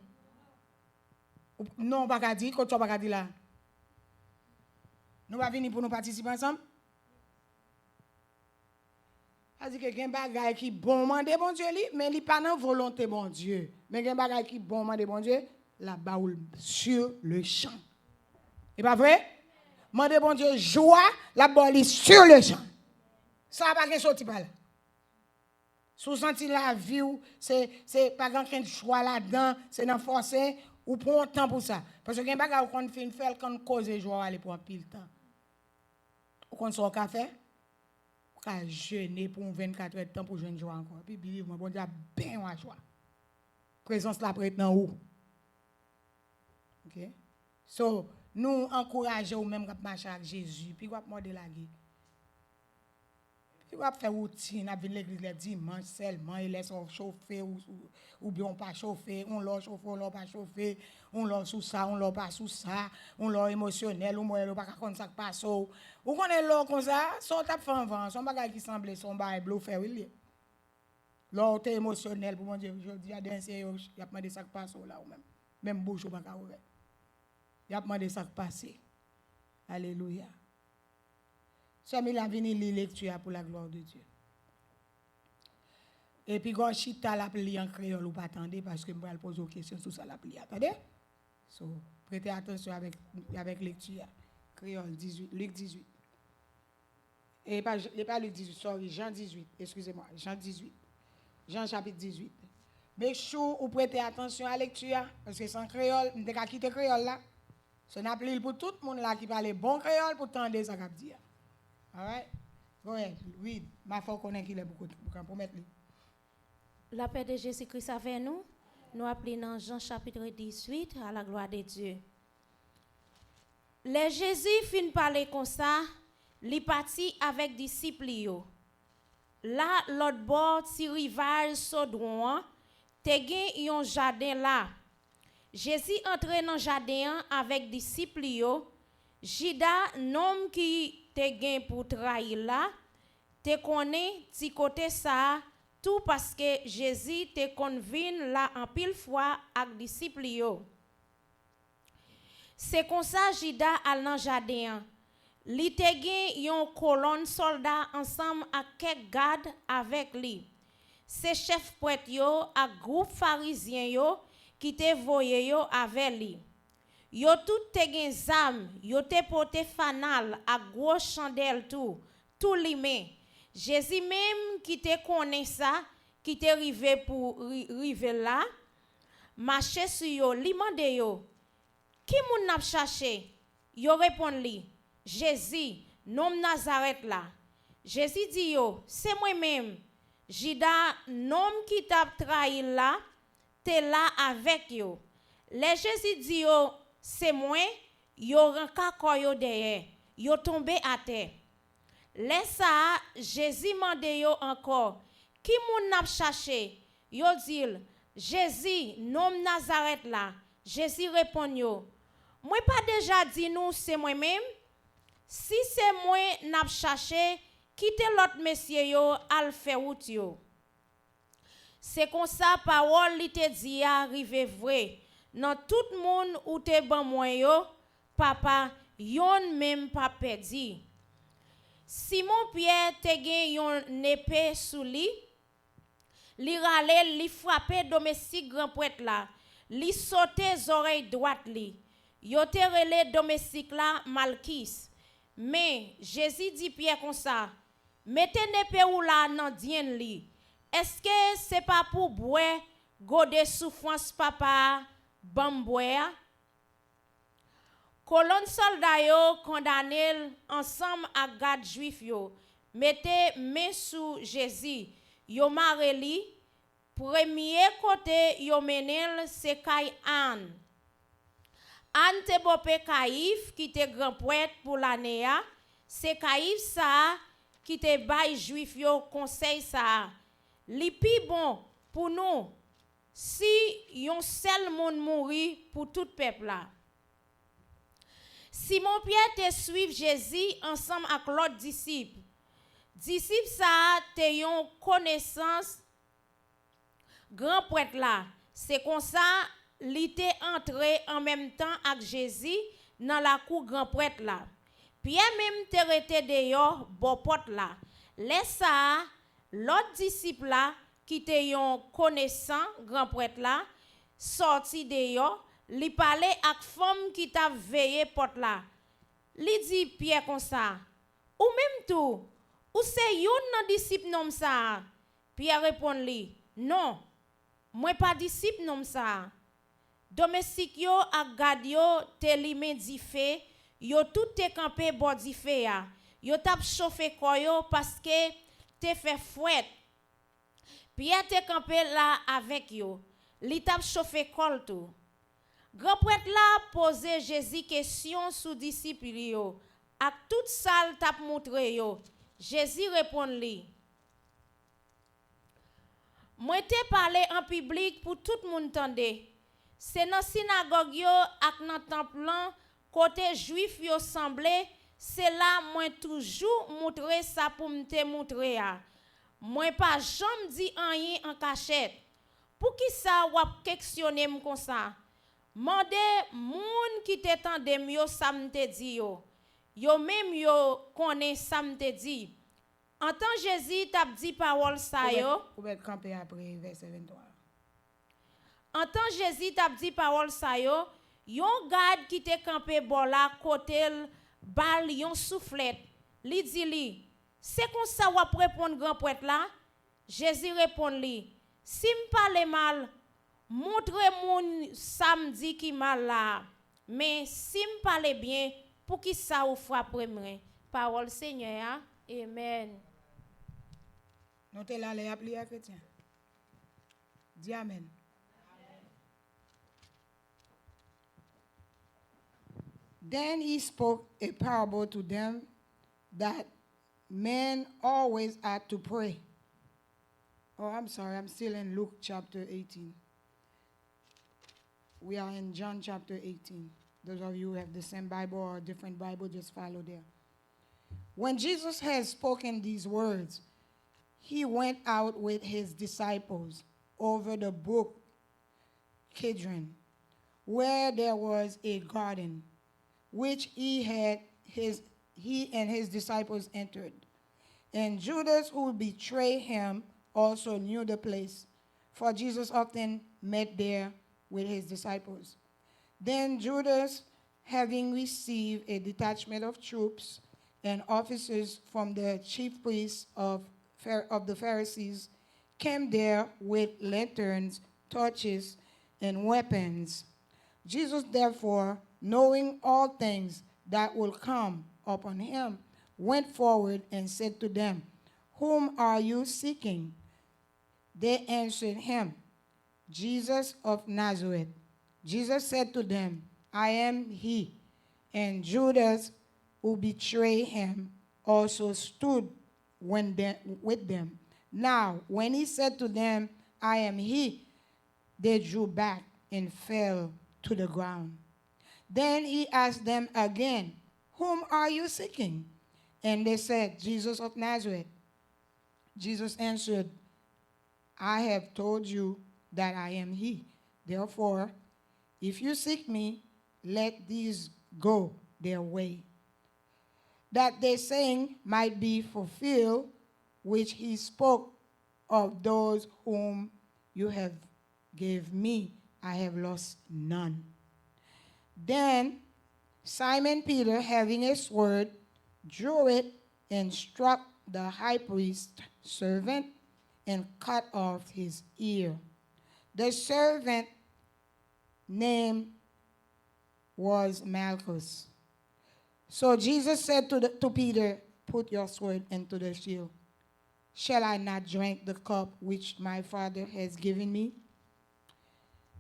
Non pas dire, quand tu pas dire là. Nous va venir pour nous participer ensemble. Ça dit que gen bagay qui bon mandé bon Dieu li, mais li pas dans volonté bon Dieu. Mais gen bagay qui bon mandé bon Dieu, la baoul sur le champ. C'est pas vrai? Mandé bon Dieu joie, la baoul sur le champ. Ça pas gen sorti par là. Sous senti la vie ou c'est pas grand choix là-dedans, c'est dans forcer ou prend temps pour ça. Parce que gen bagay qu'on fin faire quand cause joie aller pour un pile temps. Ou qu'on sort café qu'à jeûner pour 24 heures de temps pour jeûner joie encore. Puis believe-moi, bon Dieu a bien à joie. Présence là prête dans où? OK? So, nous encourageons même quand marcher avec Jésus, puis qu'on morde la gueule. Puis qu'on faire routine, à venir l'église le dimanche seulement, il laisse chauffer ou bien on pas chauffer, on l'a chauffer, on l'a pas chauffer, on l'a sous ça, on l'a pas sous ça, on l'a émotionnel, on l'a pas comme ça passe. Ou qu'on est là comme ça, son tap fait vent, son bagage qui semble son bagage bluffé oui. Là t'es émotionnel pour mon Dieu, je dis à danser, il a demandé ça passe là ou même bouche ou pas ouvert. Il a demandé ça passer. Alléluia. C'est mis la venir lire lecture pour la gloire de Dieu. Et puis quand chita la pli en créole ou pas attendez parce que je vais poser une question sur ça la pli. Attendez? So, prêtez attention avec lecture. Créole 18, Luc 18. Et pas Luc 18, sorry, Jean 18, excusez-moi, Jean 18. Jean chapitre 18. Mais chou ou prêtez attention à la lecture parce que sans créole, on ne quitter créole là. Ce n'a plus pour tout le monde là qui parle bon créole pour tendre ça qu'a dire. All right? Go ahead, read. Ma foi connaît qu'il est beaucoup pour promettre. La paix de Jésus-Christ avec nous. Nous appelons dans Jean chapitre 18 à la gloire de Dieu. Les Jésus fin parler comme ça, li parti avec disciples yo. Là l'autre bord ti rivage Sodouan, te gen yon jardin là. Jésus entre dans jardin avec disciples yo. Jida nom qui te gen pour trahir là, te connaît ti côté ça tout parce que Jésus te convin là en pile fois avec disciples yo. C'est comme ça Jida al nan jardin. Li te gen yon colonne soldat ensemble avec quelques gardes avec lui. C'est chef prêtre yo ak groupe pharisien yo qui te voye yo avec lui. Yo tout te gen zam, yo te porté fanal ak gros chandelle tout limé. Jésus même qui te connaît ça, qui te rivé pour river là, marcher sur yo, li mande yo, qui moun n'a cherché? Yo répond li, Jésus, nom Nazareth là. Jésus dit yo, c'est moi-même. Jida, nom qui t'a trahi là, t'es là avec yo. Les Jésus dit yo, c'est moi, yo renka koyo derrière, yo tombé à terre. Laisse ça, Jésus mande yo encore, qui moun n'a cherché? Yo dit, Jésus, nom Nazareth là. Jésus répond yo, moi pas déjà dit nous c'est moi-même. Si c'est moi n'a cherché, quittez l'autre monsieur yo al faire route yo. C'est comme ça parole li te dit arrive vrai. Dans tout monde ou te ban moi yo, papa yon même pas perdu. Simon Pierre te gen yon épée sous li, li rale, li frappé domestique grand prêtre là, li sauté oreilles droite li. Yo te relé domestique là Malchis. Mais Jésus dit Pierre comme ça, mettez l'épée ou là nan dien li. Est-ce que c'est pas pour boire gode souffrance papa bamboya? Colonne soldat yo condamné ensemble à garde juif yo. Mettez main sous Jésus. Yo mareli. Premier côté yo menel c'est Kay Anne. Anne te bope Caïphe qui te grand prêtre pour l'année. C'est Caïphe ça qui te bail juif yo conseil ça. Li pi bon pour nous si yon seul monde mouri pour tout peuple là. Simon Pierre te suivre Jésus ensemble avec l'autre disciple. Disciple ça te yon connaissance grand prêtre là. C'est comme ça li te entré en même temps avec Jésus dans la cour grand prêtre là. Pierre même te rete dehors bon porte là. Laisse ça l'autre disciple là qui te yon connaissant grand prêtre là sorti dehors, li parle ak femme qui t'a veillé porte là. Li dit Pierre comme ça, ou même tout, ou c'est yon nan disciple nom ça. Pierre répond li, non, moi pas disciple nom ça. Domestique yo ak gad yo te li men di fe, yo tout te campé bord di fe ya. Yo tap chauffé koyo parce que te fait fouet. Pierre te campé là avec yo. Li tap chauffé kol tout. Grand prêtre là pose Jésus question sous disciple yo. Ak tout sal tap montre yo. Jésus répond li. Moi te parlé en public pour tout le monde tande. C'est dans synagogue yo ak dans temple lan côté juif yo semblé, c'est là moi toujours montrer ça pour me montrer a. Moi pas jamais dit rien en cachette. Pour qui ça ou questionner m comme ça? Mande moun qui te tande yo ça me te dit yo. Yo même yo connaît ça me te dit. En tant Jésus t'a dit parole ça yo. Vous pouvez camper après verset 23. En tant Jésus t'a dit parole ça yo, yon garde qui te campé bon là côté bal yon soufflette. Li dit li, c'est comme ça ou répondre grand prêtre là? Jésus répond li, si me parle mal, montre moun samedi qui mal là. Mais si me parle bien, pour qui ça ou frappe moi? Parole Seigneur. Amen. Nous te là les appliquer chrétien. Dis amen. Then he spoke a parable to them that men always ought to pray. Oh, I'm sorry, I'm still in Luke chapter 18. We are in John chapter 18. Those of you who have the same Bible or a different Bible, just follow there. When Jesus had spoken these words, he went out with his disciples over the brook Kidron, where there was a garden, which he and his disciples entered. And Judas, who betrayed him, also knew the place, for Jesus often met there with his disciples. Then Judas, having received a detachment of troops, and officers from the chief priests of the Pharisees came there with lanterns, torches, and weapons. Jesus, therefore, knowing all things that will come upon him, went forward and said to them, "Whom are you seeking?" They answered him, "Jesus of Nazareth." Jesus said to them, "I am he." And Judas, who betrayed him, also stood with them. Now, when he said to them, "I am he," they drew back and fell to the ground. Then he asked them again, "Whom are you seeking?" And they said, "Jesus of Nazareth." Jesus answered, "I have told you that I am he. Therefore, if you seek me, let these go their way, that their saying might be fulfilled, which he spoke of those whom you have gave me. I have lost none." Then Simon Peter, having a sword, drew it and struck the high priest's servant and cut off his ear. The servant name was Malchus. So Jesus said to Peter, "Put your sword into the sheath. Shall I not drink the cup which my Father has given me?"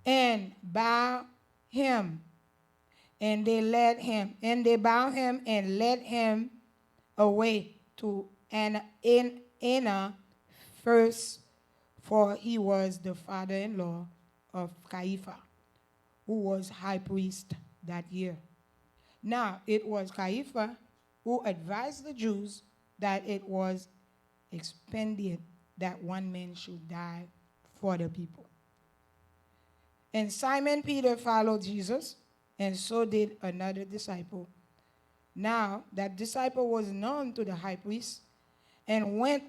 And bound him, and they bound him and led him away to Anna first, for he was the father-in-law of Caiaphas, who was high priest that year. Now it was Caiaphas who advised the Jews that it was expedient that one man should die for the people. And Simon Peter followed Jesus, and so did another disciple. Now that disciple was known to the high priest and went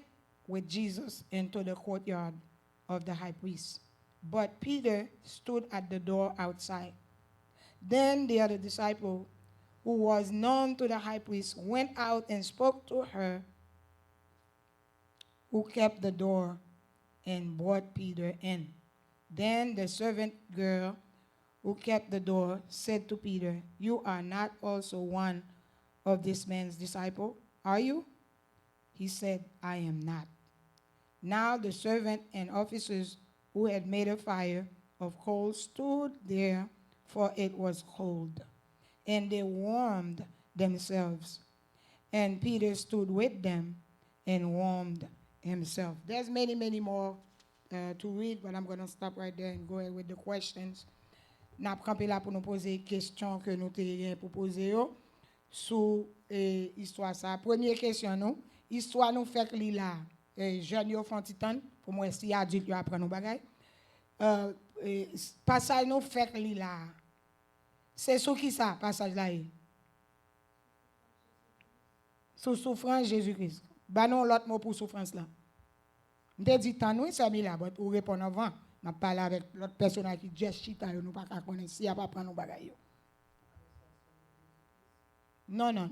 with Jesus into the courtyard of the high priest. But Peter stood at the door outside. Then the other disciple, who was known to the high priest, went out and spoke to her who kept the door and brought Peter in. Then the servant girl who kept the door said to Peter, "You are not also one of this man's disciples, are you?" He said, "I am not." Now the servant and officers who had made a fire of coals stood there, for it was cold, and they warmed themselves. And Peter stood with them and warmed himself. There's many, many more to read, but I'm going to stop right there and go ahead with the questions. N'a campé là pour nous poser des questions que nous t'ayons pour poser sur l'histoire ça. Première question nous, histoire nous fait que là, jeunes yo font titan pour moi si adulte yo apprendre nos bagages. Passage nous fait que là. C'est sur qui ça passage là? Sur souffrance Jésus-Christ. Bah non l'autre mot pour souffrance là. M'te dit tant nous ça là, ou répondre avant. M'a parlé avec l'autre personne qui just chita nous pas connaître si a pas prendre nos bagages. Non.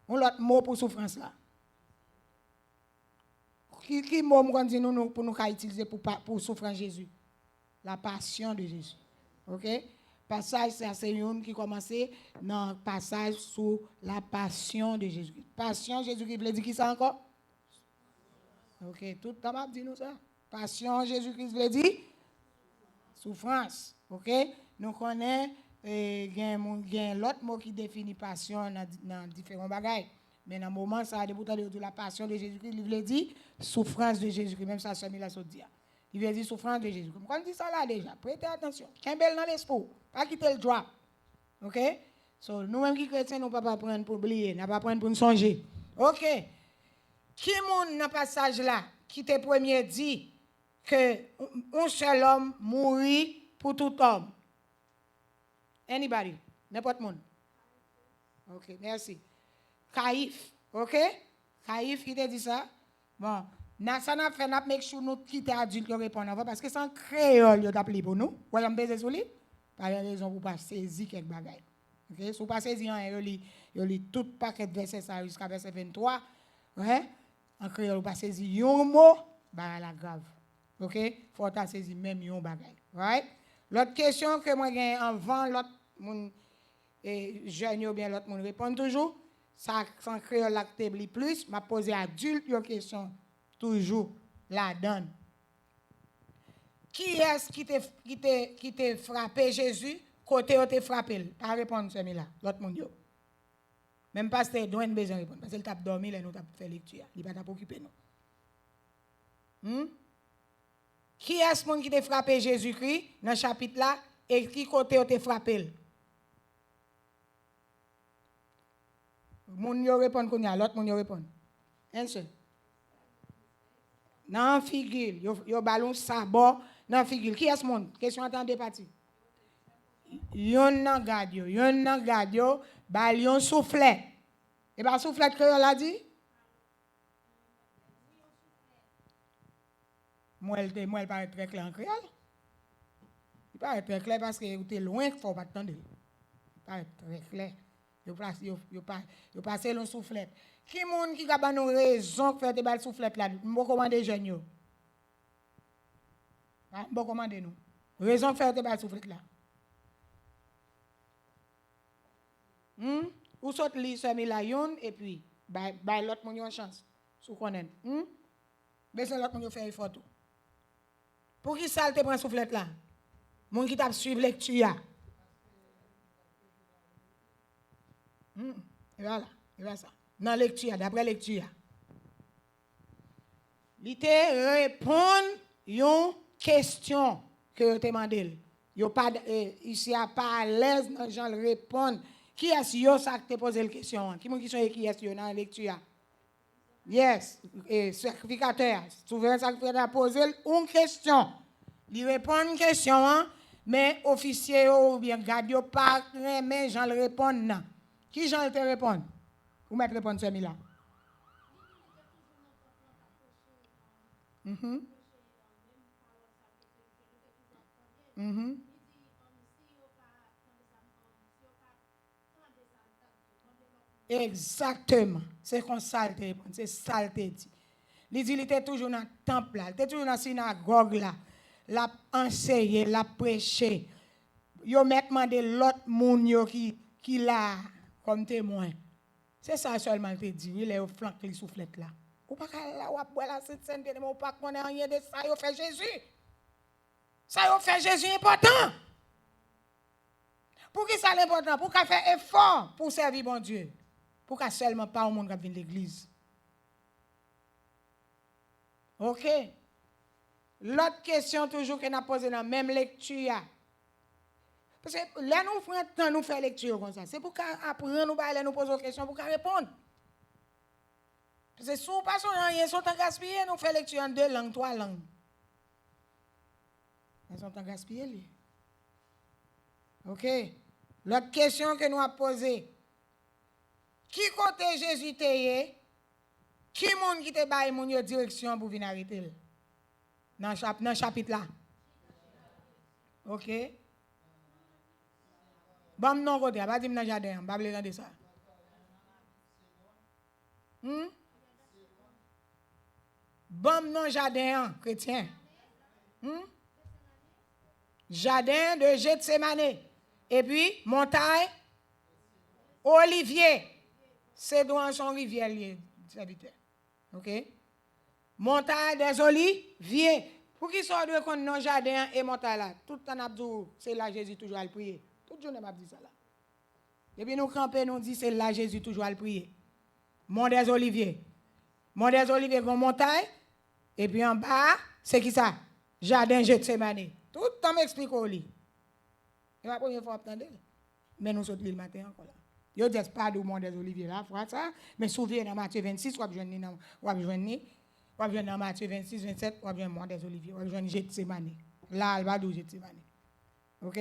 On l'autre mot pour souffrance là. Qui mot m'gon dit nous pour nous utiliser pour souffrance Jésus? La passion de Jésus. OK? Passage c'est une qui commençait dans passage sur la passion de Jésus. Passion Jésus-Christ veut dire qui ça encore? OK, tout le monde dit nous ça. Passion Jésus-Christ veut dire souffrance. OK? Nous connaissons gain l'autre mot qui définit passion dans différents bagages. Mais dans le moment ça de la passion de Jésus-Christ, il veut dire souffrance de Jésus-Christ, même ça Samuel a dit. Il veut dire souffrance de Jésus. Quand on dit ça là déjà, prêtez attention. Qu'un dans l'esprit, pas quitter le drop. OK? So nous-mêmes qui chrétiens, nous pas prendre pour oublier, n'a pas prendre pour nous songer. OK? Qui moun dans passage là qui te premier dit que un seul homme mourit pour tout homme? Anybody? N'importe monde. OK, merci. Caïphe, OK? Caïphe qui te dit ça? Bon, ça n'a fait make sure nous quitter adulte qui répond avant parce que c'est créole yo t'appelé pour nous. Voilà me baiser sur lui. Pas raison pour pas saisir quelque bagaille. OK? Si vous passez dit yo lit tout paquet de versets ça jusqu'à verset 23. Ouais? En créole, vous passez dit un mot, bah la grave. OK? Faut ta saisi même un bagay. Right? L'autre question que moi gagne avant l'autre moun jeune ou bien l'autre moun répond toujours, ça sans créole l'actébli plus, m'a posé adulte une question toujours la donne. Qui est-ce qui t'a frappé Jésus côté où t'a frappé? Pas répondre celui-là, l'autre monde yo. Même pasteur doit besoin répondre parce qu'il t'a dormi là nous t'a fait lecture, il pas t'a occupé nous. Qui est-ce monde qui t'a frappé Jésus-Christ dans le chapitre là et qui côté où t'a frappé? Moun yo répond qu'on y a l'autre moun yo répond. Un seul. Nan figure, yo ballon sabot nan figure. Qui est-ce monde? Question attendez parti. Yon nan gad yo, bal yon soufflet. Et ba soufflet créole a dit? Moi elle paraît très clair en créole. Il paraît très clair parce que vous êtes loin qu'il faut pas attendre. Il paraît très clair. Yo passe le soufflet. Qui moun qui a une raison faire des balles soufflet là? M'bo commander jeune yo. M'bo commander nous. Raison faire des balles soufflet là. Ou saute li semi la yon et puis bay l'autre moun yon chance. Sou connaît. Besoin l'autre moun yo faire effort tout. Pour qui ça te prend soufflet là? Moun qui t'a suivre lecture. Et voilà ça. Dans lecture, d'après lecture. Il te répond une question que tu demandé. Yo pas ici a pas à l'aise dans gens répondre. Qui est-ce yo ça que te posé la question? Qui qui est-ce yo dans la lecture? Yes, sacrificateur. Souverain sacrificateur a posé une question. Il répond une question mais officier ou bien garde yo pas mais gens répondent non. Qui Jean te répond? Vous mettez répondre celui-là. Exactement. C'est comme ça te répond. C'est ça te dit. Il dit il était toujours dans le temple là, il était toujours dans la synagogue là. L'a enseigné, l'a prêché. Yo met demandé l'autre moun yo qui là comme témoin. C'est ça seulement te dit, il est au flanc qui soufflette là. Ou pas là ou boire la sainte sainte mais ou pas connaître rien de ça yo fait Jésus. Ça yo fait Jésus important. Pour qui ça l'important? Pour qu'a faire effort pour servir bon Dieu. Pour qu'a seulement pas au monde qui vient l'église. OK. L'autre question toujours que n'a posé dans la même lecture. Parce que là, nous prenons temps nous faire lecture comme ça. C'est pour qu'après nous nous poser des questions pour qu'on répondre. Parce que si nous passons rien, sont en gaspillé, nous faisons lecture en 2 langues, 3 langues. Elles sont en gaspillé. OK. L'autre question que nous avons posée. Qui côté Jésus t'est? Qui monde qui te baille mon direction pour venir arrêter? Dans le chapitre là. OK. Bon, non, côté, pas dire dans le jardin, pas parler de ça. Bon, non, jardin, chrétien. Jardin de Gethsémane. Et puis, montagne, Olivier. C'est dans son rivière, serviteur. OK? Montagne des Oliviers. Pour qui soit de qu'on non jardin et montagne là? Tout le temps, abdou, c'est là Jésus toujours à le prier. Tout le journée m'a dit ça là. Et puis nous camper nous dit c'est là Jésus toujours à le prier. Mont des Oliviers. Mont des Oliviers une montagne et puis en bas c'est qui ça? Jardin Gethsémane. Tout le temps m'explique au lit. Et la première fois attendre. Mais nous sommes le matin encore là. Yo dis pas du Mont des Oliviers là, faut ça, mais souviens dans Matthieu 26 ou dans Matthieu 26 27 ou bien Mont des Oliviers, ou bien Gethsémane. Là elle va d'où Gethsémane. OK?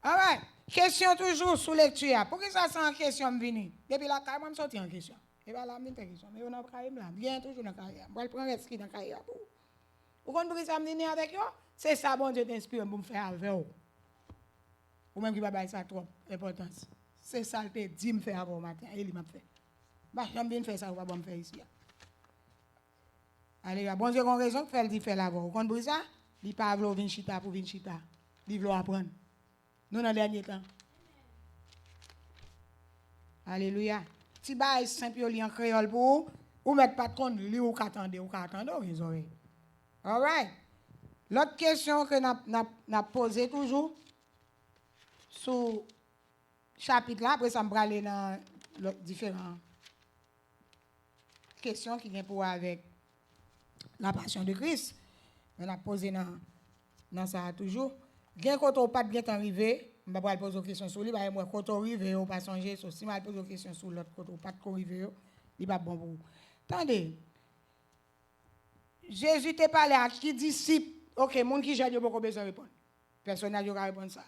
Alright, question toujours sous lecture. Pour que ça sans question me venir. Depuis là quand même sorti en question. Et voilà, me question. Mais on a carré là, bien toujours dans carré. Moi je prends risque dans carré pour. Vous comprenez ça me venir avec yo? C'est ça bon Dieu t'inspire pour me faire avec vous. Ou même qui va bailler ça trop importance. C'est ça le dit me faire avant matin et il m'a fait. Bah j'aime bien faire ça ou pas bon faire ici. Allez, bon Dieu, on raison que fait dit faire là-bas. Vous comprenez ça? Il pas vouloir venir chita pour venir chita. Il veut apprendre. Nous dans le dernier temps. Alléluia. Si bail simple li en créole pour ou mettre pas de compte li ou qu'attendre les oreilles. All right. L'autre question que n'a posé toujours sous chapitre là, après ça me aller dans différentes questions qui viennent pour avec la passion de Christ. On a posé dans ça toujours. Bien quand on pas bien arrivé, on va poser une question sur lui, bah moi quand on arrive, on pas songer sur si mal poser une question sur l'autre côté, pas de arrivé, il pas bon pour vous. Attendez. Jésus t'a parlé à qui disciple? OK, monde qui j'ai beaucoup besoin de répondre. Personne n'a pas répondre ça.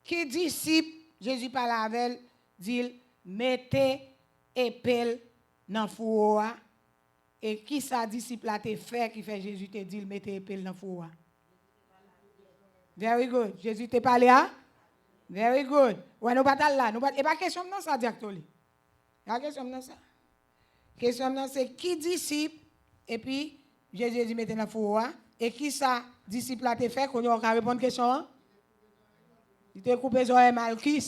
Qui disciple? Jésus parle avec elle, dit mettez épelle dans four et qui ça disciple a te fait qui fait Jésus te dit mettez épelle dans four. Very good. Jésus te parlé à? Very good. Ouais, nous pas là, nous pas et pas question non ça directement. La question non ça. Question non c'est qui disciple et puis Jésus dit mettez dans four et qui ça disciple a te fait qu'on a répondre question? Il te coupé les oreilles mal qui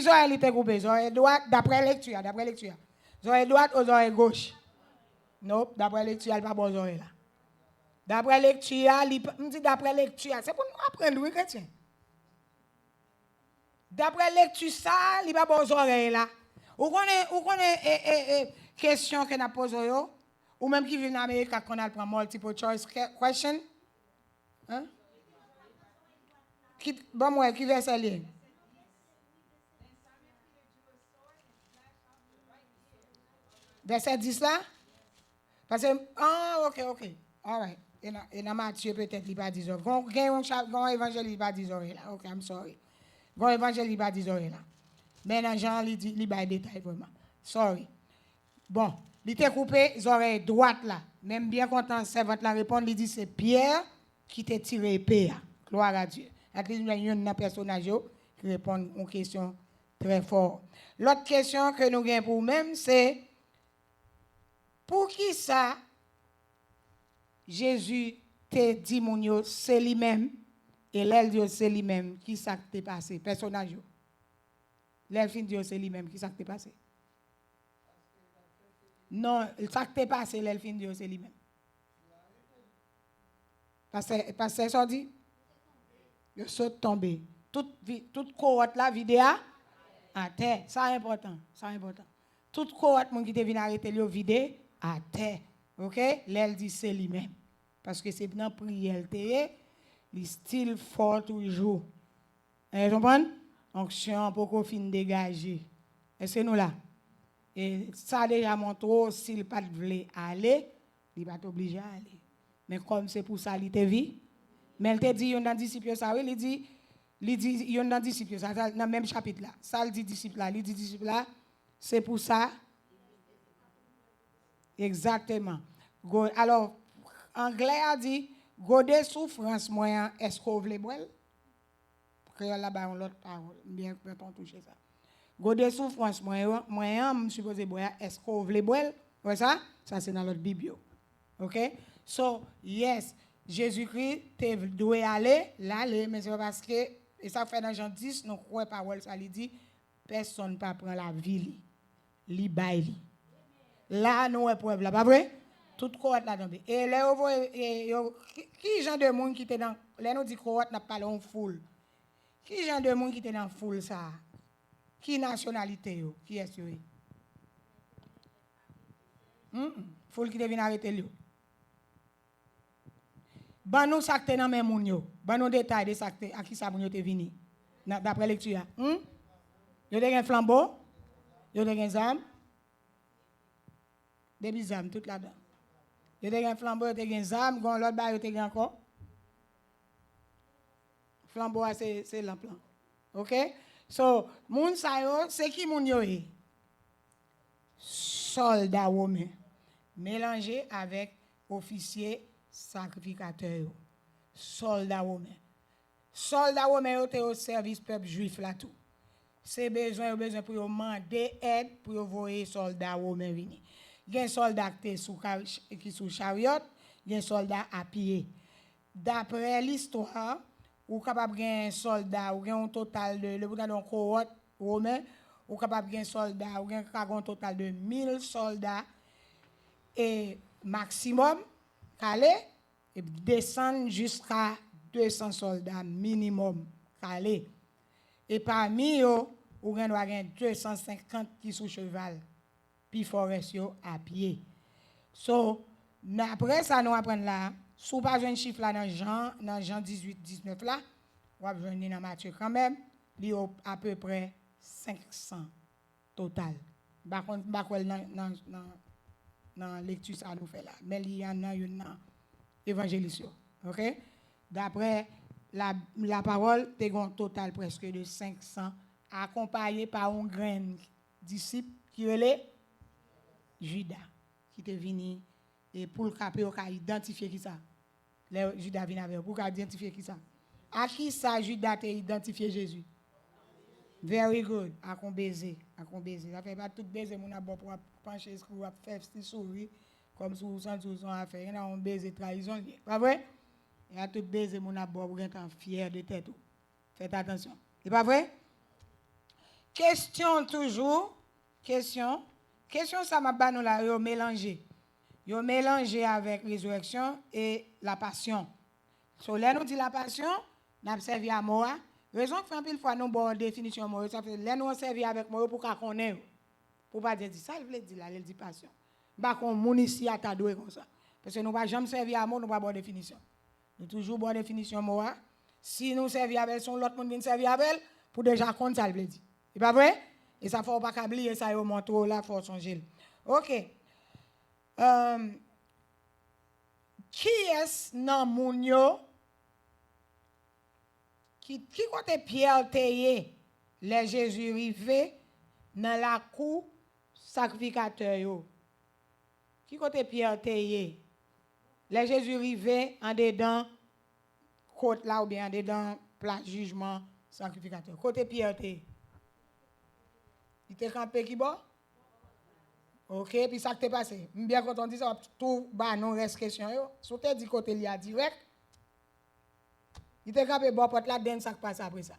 oreille il te coupé les oreilles droite d'après lecture les oreilles droite aux oreilles gauche. Non, d'après lecture il pas bon oreilles là. D'après lecture, me dit d'après lecture, c'est pour nous apprendre oui chrétien. D'après lecture ça, il pas bon oreilles là. Ou connaît question que n'a posé yo ou même qui vient en Amérique qu'on a prend multiple choice question. Hein? Bon moi qui verset lié. Verset 10 là? Parce que OK. All right. Et dans Matthieu peut-être il pas 10 heures. Gon évangile il pas 10 heures là. OK, I'm sorry. Gon évangile il pas 10 heures là. Mais dans Jean il dit il ba détail vraiment. Sorry. Bon, il t'a coupé les oreilles droites là. Même bien content servante la répondre, il dit c'est Pierre qui t'a tiré épée. Gloire à Dieu. Il y a un personnage qui répond aux questions très fort. L'autre question que nous avons pour nous-mêmes, c'est pour qui ça Jésus te dit mon c'est lui-même et l'aile dit c'est lui-même qui ça t'est passé personnage. L'aile fin dit c'est lui-même qui ça t'est passé. Non, ça t'est passé l'aile fin dit c'est lui-même. Parce que ça dit je saute tomber. Toute cohorte là vidéo à terre, ça est important, Toute cohorte mon qui te vient arrêter le vidé à terre. OK? L'aile dit c'est lui-même parce que c'est dans prière le style fort toujours. Vous comprenez? Onction pour qu'on fin dégager. Est-ce que nous là? Et ça déjà montre s'il pas veut aller, il va t'obliger à aller. Mais comme c'est pour ça il te vit. Mais elle te dit, yon dans disciple ça, il dit, yon dans disciple ça, dans le même chapitre là. Ça, il dit disciple là, c'est pour ça. Exactement. Alors, anglais a dit, godé souffrance moyen, est-ce qu'on veut boire? Créole là-bas, on l'autre parole, bien que on touche ça. Godé souffrance moyen, je suppose boire, est-ce qu'on veut boire? Ouais ça? Ça c'est dans l'autre Bible. OK? So, yes. Jésus-Christ, tu dois aller, mais c'est parce que, et ça fait dans Jean 10, nous croyons parole, ça lui dit, personne ne peut prendre la vie, li bail. Là, nous avons preuve, là, pas vrai? Tout cohorte là tombé. Et là, qui genre de monde qui était dans, là, nous dit cohorte n'a pas en foule. Qui genre de monde qui était dans foule, ça? Qui nationalité, yo? Qui est-ce que foule qui devient arrêter, lui. Ban nous ça dans même moun yo. Ban nous détail de ça à qui ça moun yo te vini. D'après lecture. Yo te gen flambeau, yo te gen zam. Des bizam tout là-dedans. Yo te gen flambeau, yo te gen zam, gon l'autre ba yo te gen encore. Flambeau c'est lampe. OK? So, moun sa yo, c'est qui moun yo e? Soldat romain mélangé avec officier sacrificateur, soldat romain. Soldat romain était au service peuple juif là tout. c'est besoin pour demander aide pour envoyer soldats romains venir. Il y a un soldat qui sous chariot, il y a un soldat à pied. D'après l'histoire, ou capable un soldat ou un total de le bout cohorte romain, ou capable un soldat ou un total de 1000 soldats et maximum calé et descendre jusqu'à 200 soldats minimum calé. Et parmi eux, ou gen 250 qui sous cheval, puis forest à pied. So, après ça nous apprendre là, sous pas un chiffre là dans Jean 18 19 là, on va joindre dans Matthieu quand même, il y a à peu près 500 total. Par contre dans lecture ça nous fait là, mais il y en a une évangéliste. OK? D'après la parole, tu as un total presque de 500 accompagné par un grand disciple qui est Judas qui est venu et pour le capé identifier qui ça. Le Judas vient avec pour identifier qui ça. À qui ça Judas t'a identifié Jésus? Very good. À qu'on baiser, Ça fait pas tout baiser mon abord pour pencher pour faire petit sourire comme si vous sentez à faire. Il y a un baiser trahison, pas vrai? Il y a tout baiser mon abord pour être fier de tête. Faites attention. C'est pas vrai? Question toujours. Question ça m'a pas nous là yo mélangé. Yo mélangé avec résurrection et la passion. So là nous dit la passion, n'a servi à moi. Raison que fait un pile fois nous bon définition moi, ça fait là nous servi avec moi pour qu'on connaisse. Pour pas dire ça, il veut dire là, il dit passion. Ba qu'on moun ici à ta doué comme ça. Parce que nous pas jamais servi à moi, nous pas bonne définition. Nous toujours bonne définition moi. Si nous servi avec son l'autre monde vient servir avec pour déjà compte ça il veut dire. C'est pas vrai? Et ça faut pas oublier ça yo montre là faut songer. OK. Qui est nan moun yo qui côté Pierre Théier les Jésus rivé dans la cour sacrificateur yo. Qui côté Pierre Théier les Jésus rivé en dedans côte là ou bien en dedans place jugement sacrificateur. Côté Pierre Théier. Il était campé qui bon? OK, puis ça t'est passé. Bien quand on dit ça, tout bah non reste question yo. Si tu dit côté li a direct, il était campé bon porte là dedans ça passe après ça.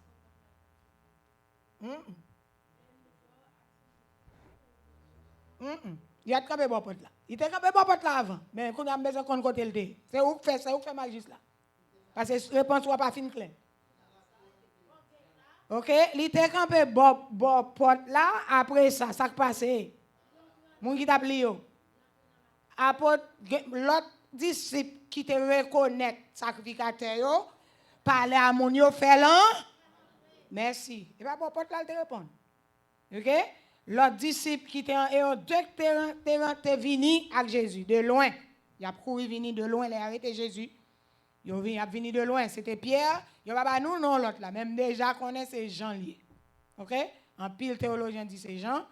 Il a campé bon porte là. Il était campé bon porte là avant, mais quand on a besoin qu'on côté le c'est où fait mal juste là. Parce que réponse soit pas fin clair. OK, il était campé bon porte là après ça passé. Mon qui t'a plié. Après l'autre disciple qui te reconnaît sacrificateur yo, parler à mon yo fait là. Merci. Et pas bon porte là te répondre. OK? L'autre disciple qui était en te vini avec Jésus de loin. Il a couru vini de loin, il a arrêté Jésus. Il a venu de loin, c'était Pierre, il va pas nous non l'autre là, même déjà connaît c'est Jean lié. OK? En pile théologien dit c'est Jean.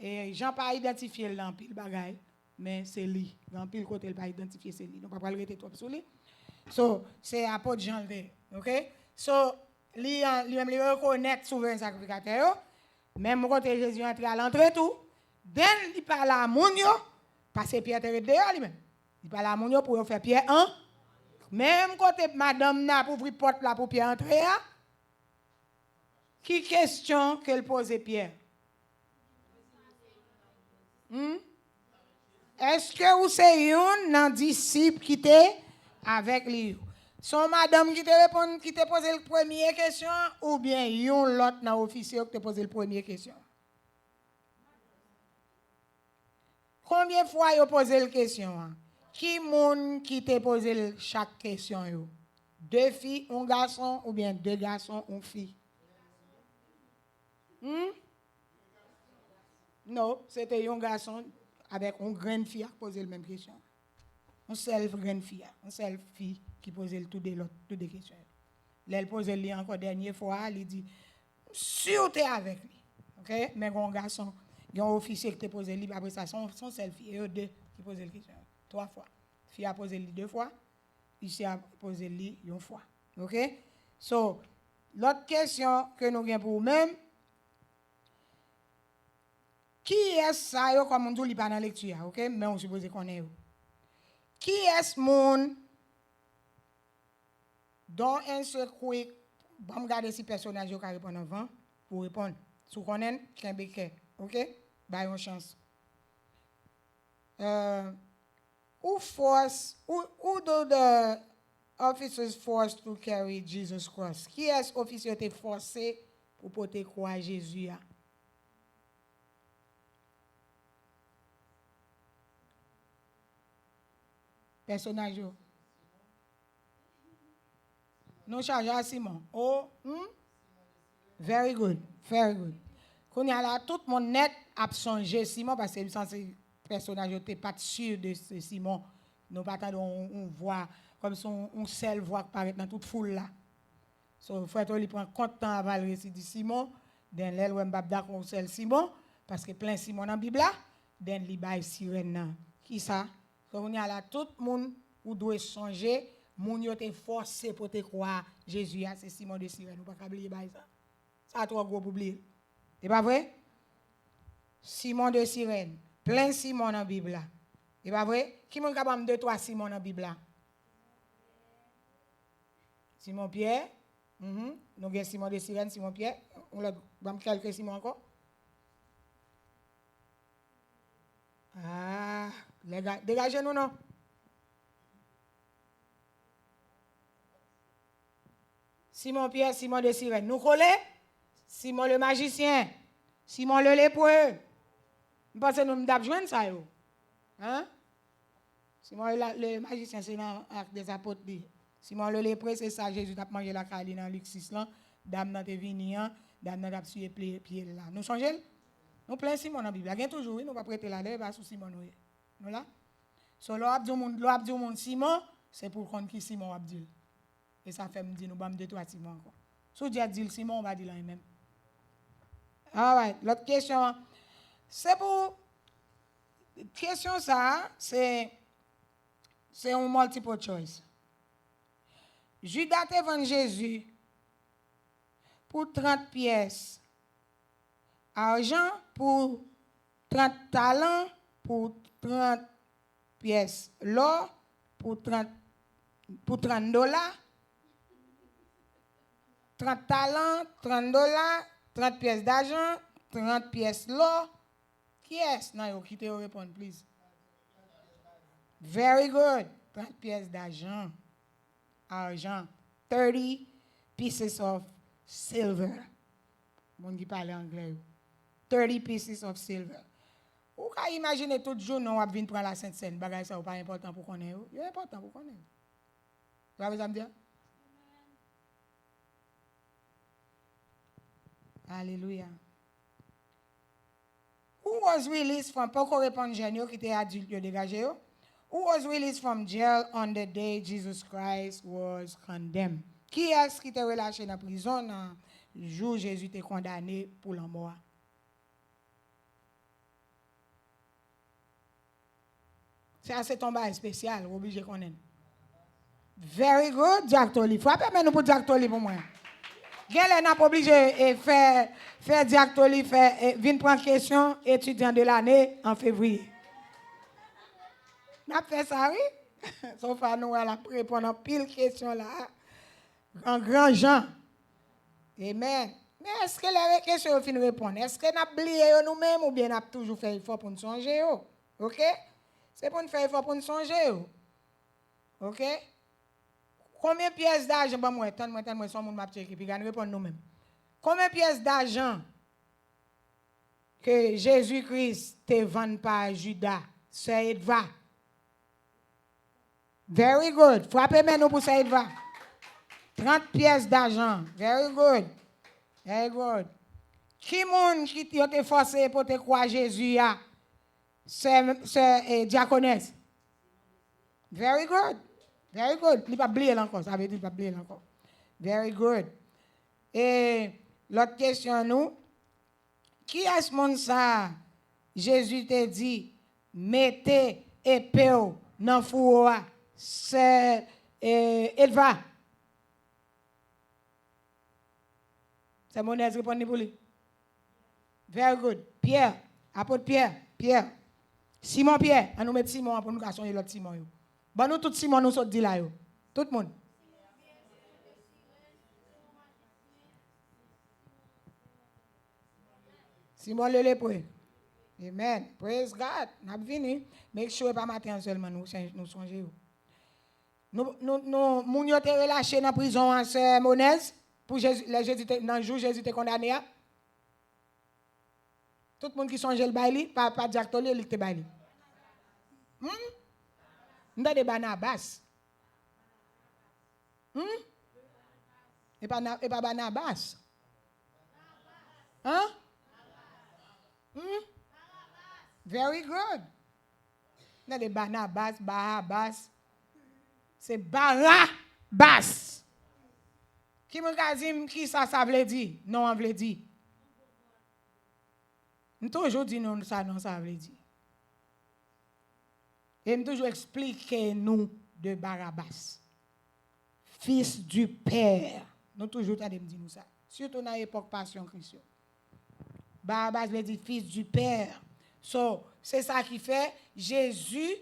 Et Jean pas identifié là en pile bagaille, mais c'est lui. En pile côté il pas identifié c'est lui. Donc pas le rester trop sur lui. So c'est apôtre Jean le. OK? So lui-même il reconnaît souverain sacrificateur. Même côté Jésus entre à l'entrée tout. Dès il parle à moun yo, parce que Pierre était dehors lui-même. Il parle à moun yo pour faire Pierre un. Même côté madame n'a pour ouvrir porte là pour Pierre entrer. Qui question qu'elle pose Pierre? Est-ce que vous c'est un disciple qui était avec lui? Son madame qui te répond, qui te pose la première question, ou bien yon l'autre dans officier qui te pose la première question? Combien de fois vous posé la question? Qui moun qui te pose chaque question yo? 2 filles, un garçon, ou bien 2 garçons, une fille? Non, c'était un garçon avec une grande fille qui posait la même question. Une seule grande fille, une seule fille qui posait toutes les questions. Elle posait lui encore dernière fois, elle dit sûr t'es avec lui. OK? Mais un garçon, il y a un officier qui te posait lui après ça son seule fille et 2 qui posaient la question 3 fois. Fille a posé lui 2 fois, ici a posé lui une fois. OK? So, l'autre question que nous avons pour nous-mêmes, Qui est ça yo comme on dit pas dans lecture, OK? Mais on suppose qu'on est. Qui est mon dont un seul quick bon regarder si personnage yo ka répondre avant pour répondre. Sou konnen Kembeke, OK? Ba yon chance. Who do the officers forced to carry Jesus cross? Qui est officier était forcé pour porter croix à Jésus a? Personnage yo. Non charge à Simon. Oh, very good, very good. Quand y a là tout le monde net a songé Simon parce que c'est personnage était pas sûr de ce Simon. Nous pas on voit comme son on seule voix paraît dans toute foule là. So frère il prend compte temps avant le récit de Simon, den l'aile ou m'bab d'accord seul Simon parce que plein Simon dans Bible là, den li bay sirène nan. Qui ça? Quand on y a là tout le monde ou doit changer, moun yo te forcé pour te croire Jésus c'est Simon de Cyrène, ou pas oublier bay ça. Ça trop gros pour oublier. C'est pas vrai? Simon de Cyrène, plein Simon dans la Bible là. C'est pas vrai? Qui moun capable de trois Simon dans la Bible là? Simon Pierre. Nous avons Simon de Cyrène, Simon Pierre. On a quelques Simon encore. Ah, les gars, dégagez-nous non? Simon Pierre, Simon de Cyrène. Nous collons? Simon le magicien. Simon le lépreux. Nous pensons que nous avons besoin de ça. Hein? Simon le magicien, c'est dans l'acte des apôtres. Simon le lépreux, c'est ça. Jésus a mangé la caline dans Luc 6. Dame n'a pas venu, dame n'a pas suivi pied là. Nous changeons? Nous plein Simon dans la Bible. Il y a toujours, nous ne pas prêter la lèvre sous Simon. Nous là? So, l'abdou monde Simon, c'est pour qu'on qui Simon Abdul. Et ça fait me dire, nous allons deux, trois Simon encore. Si vous dites Simon, on va dire là même. All right. L'autre question, c'est pour. Question ça, c'est un multiple choice. Judas te vend Jésus pour 30 pièces. Argent pour 30 talents, pour 30 pièces. L'or pour 30 dollars. 30 talents, 30 dollars, 30 pièces d'argent, 30 pièces l'or. Qui est-ce? Non, qui te répondre, please. Very good. 30 pièces d'argent. Argent. 30 pieces of silver. Mon qui parle anglais. 30 pieces of silver. Ou ka imaginer tout jour non va venir prendre la Sainte Seine, bagay ça pas important pour connaître. C'est important pour connaître. Vous avez me dire? Alléluia. Who was released from Poko répondre Genio qui était adulte dégagé? Who was released from jail on the day Jesus Christ was condemned? Qui est-ce qui était relâché dans la prison dans le jour où Jésus était condamné pour la mort? C'est ton bail spécial, obligé qu'on aime. Very good, Jack Toli. Frappez nous pour Jack Toli pour moi. Gelle n'a pas obligé faire Jack Toli venir prendre question étudiant de l'année en février. N'a fait ça oui. Sauf à nous elle a répondre à pile question là. En grand Jean. Amen. Mais est-ce que les questions fin répondre? Est-ce que n'a oublié nous-mêmes ou bien n'a toujours fait effort pour nous songer? OK? C'est pour nous faire effort pour nous songer. OK? Combien de pièces d'argent, bon, moi, tant son monde m'a checké, puis nous répondre nous-mêmes. Combien de pièces d'argent que Jésus-Christ te vend par Judas, Saïdva? Very good. Frappez-moi nous pour Saïdva. 30 pièces d'argent. Very good. Very good. Qui monde qui te forcé pour te croire Jésus, c'est diaconesse? Very good. Very good. Il ne pas oublier encore. Ça veut dire pas oublier encore. Very good. Et l'autre question, nous. Qui est ce monde ça? Jésus te dit, mettez épée dans le four. C'est Elva. C'est mon répondre pour lui. Very good. Pierre. Apôtre Pierre. Simon Pierre, on nous met Simon pour nous casser l'autre Simon yo. Bon nous tout Simon nous saute dit là yo. Tout le monde. Simon le lépreux. Amen. Praise God. N'a vini. Make sure pas matin seulement nous songer. Nous moun yo te relâché dans prison en sœur Monez pour Jésus dans le jour Jésus te condamné. Tout le monde qui songe le baili, pas directement il te baili. Nous de Barnabas. Et pas Barnabas. Hein? Very good. Nous de Barnabas. C'est Barabas. Qui me dit qui ça veut dire? Non, on veut dire. Nous toujours dit non ça veut dire. Et nous toujours expliquer nous de Barabas. Fils du Père. Nous toujours t'as dit nous ça. Surtout dans l'époque Passion Christ. Barabas veut dire fils du Père. So, c'est ça qui fait Jésus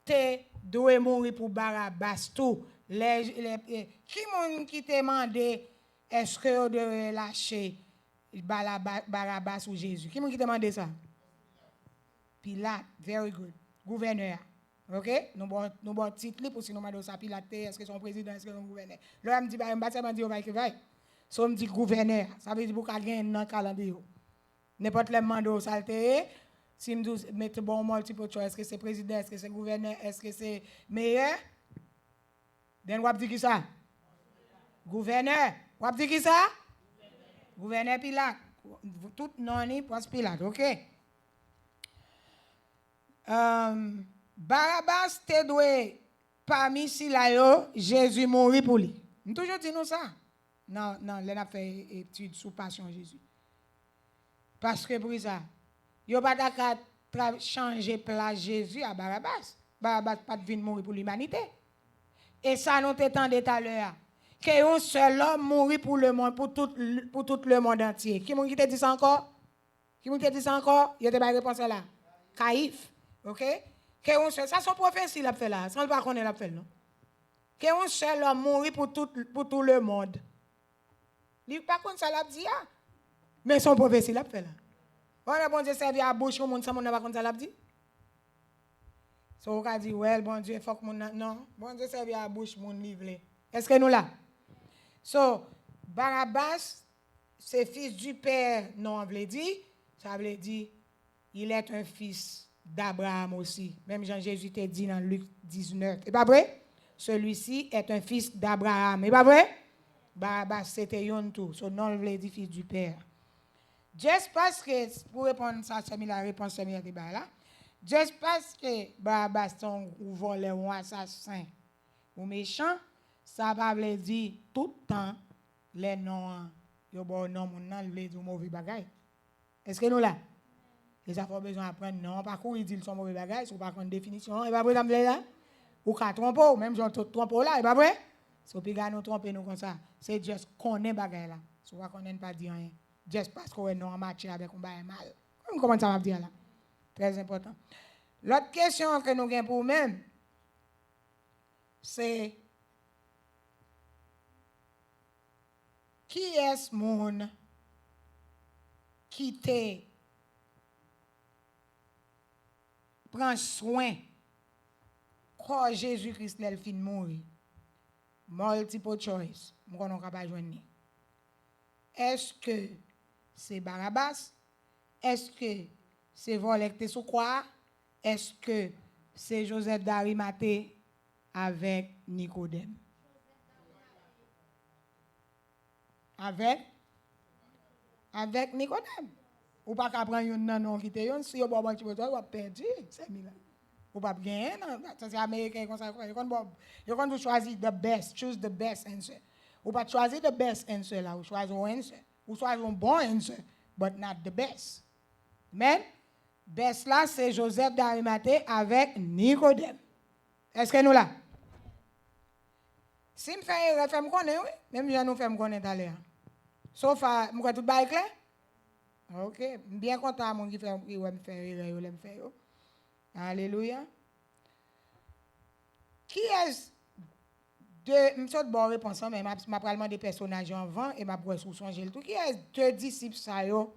te doit mourir pour Barabas tout. Qui te demandé est-ce que on devrait lâcher Barabas ou Jésus? Qui te demandé ça? Pilate, very good. Gouverneur. OK? Nous bon titre pour si nous demandons ça Pilate, est-ce que son président, est-ce que son gouverneur? Là me dit bah me dit va que va. So me dit gouverneur, ça veut dire pour qu'a gagner dans calendrier. N'importe le mando salté. Si me dit mettre bon multiple choix, est-ce que c'est président, est-ce que c'est gouverneur, est-ce que c'est maire? Den wap di qui ça? Gouverneur. Wap di qui ça? Gouverneur Pilate. Tout non ni pour Pilate, OK? Barabas te doué parmi si la yo, Jésus mourit pour lui. Nous toujours dit nous ça. Non, on a fait étude sous passion Jésus. Parce que pour ça, yo pas d'accord changer place Jésus à Barabas. Barabas pas de venir mourir pour l'humanité. Et ça nous t'étendait tout à l'heure. Qu'un seul homme mourit pour le monde, pour tout le monde entier. Qui te dit ça encore? Qui te dit ça encore? Il y a des réponses là. Caïphe. OK? Qu'un seul, ça son prophétie l'a fait là. Ça ne pas qu'on l'a fait non. Qu'un seul homme mourit pour tout le monde. Il pas contre ça l'a dit. Mais son prophétie l'a fait là. On a bon Dieu servi à bouche au monde, ça mon pas contre ça l'a dit. So, on a dit, well, bon Dieu, il faut que mon... Non, bon Dieu servi à bouche, mon livre. Est-ce que nous là? So, Barabas, c'est fils du Père, non, on veut dire, ça veut dire, il est un fils d'Abraham aussi. Même Jean-Jésus t'a dit dans Luc 19. Et pas vrai? Celui-ci est un fils d'Abraham. Et pas vrai? Barabas, c'était un tout. So, non, on veut dire fils du Père. Juste parce que, pour répondre à ça, la réponse c'est là. Juste parce que Barabas son ou volé ou assassin ou méchant, ça va veut dire tout le temps les noms yo bon non mon nan veut dire mauvais bagay. Est-ce que nous là? Et ça faut besoin apprendre non pas quoi il dit son mauvais bagay, c'est pas une définition, et pas vrai là? Ou ka tromper même j'en trompe là, et pas vrai? So puis gars nous tromper nous comme ça. C'est juste connaît bagay là. So pas connaît pas dire rien. Juste parce qu'on est non en match avec un bagay mal. Comment ça va dire là? Très important. L'autre question que nous avons pour nous-mêmes, c'est qui est-ce monde qui te prend soin quand Jésus-Christ l'a fin mourir? Multiple choice. Nous ne pouvons pas joindre. Est-ce que c'est Barabas? Est-ce que c'est volecté sous quoi? Est-ce que c'est Joseph d'Arimathée avec Nicodème? Avec Nicodème. Ou pas qu'à prendre un non qui te yon, si vous avez un petit peu de temps, vous avez perdu. C'est mille. Vous pas gagner. Ça c'est américain comme ça. Vous choisir the best. Choose the best answer. Vous pas choisir the best answer là. Vous choisir un answer. Vous choisir un bon answer, but not the best. Amen? Best là, c'est Joseph d'Arimathée avec Nicodème. Est-ce que nous là? Si je fais me connaître, oui. Même si nous faisons me connaître à l'heure. Sauf à, je tout bail clair. OK, bien content mon qui fait me faire. Alléluia. Qui est deux m'sot bon réponse mais m'a parlement des personnages avant et m'a pour sous songer tout. Qui est deux disciples ça yo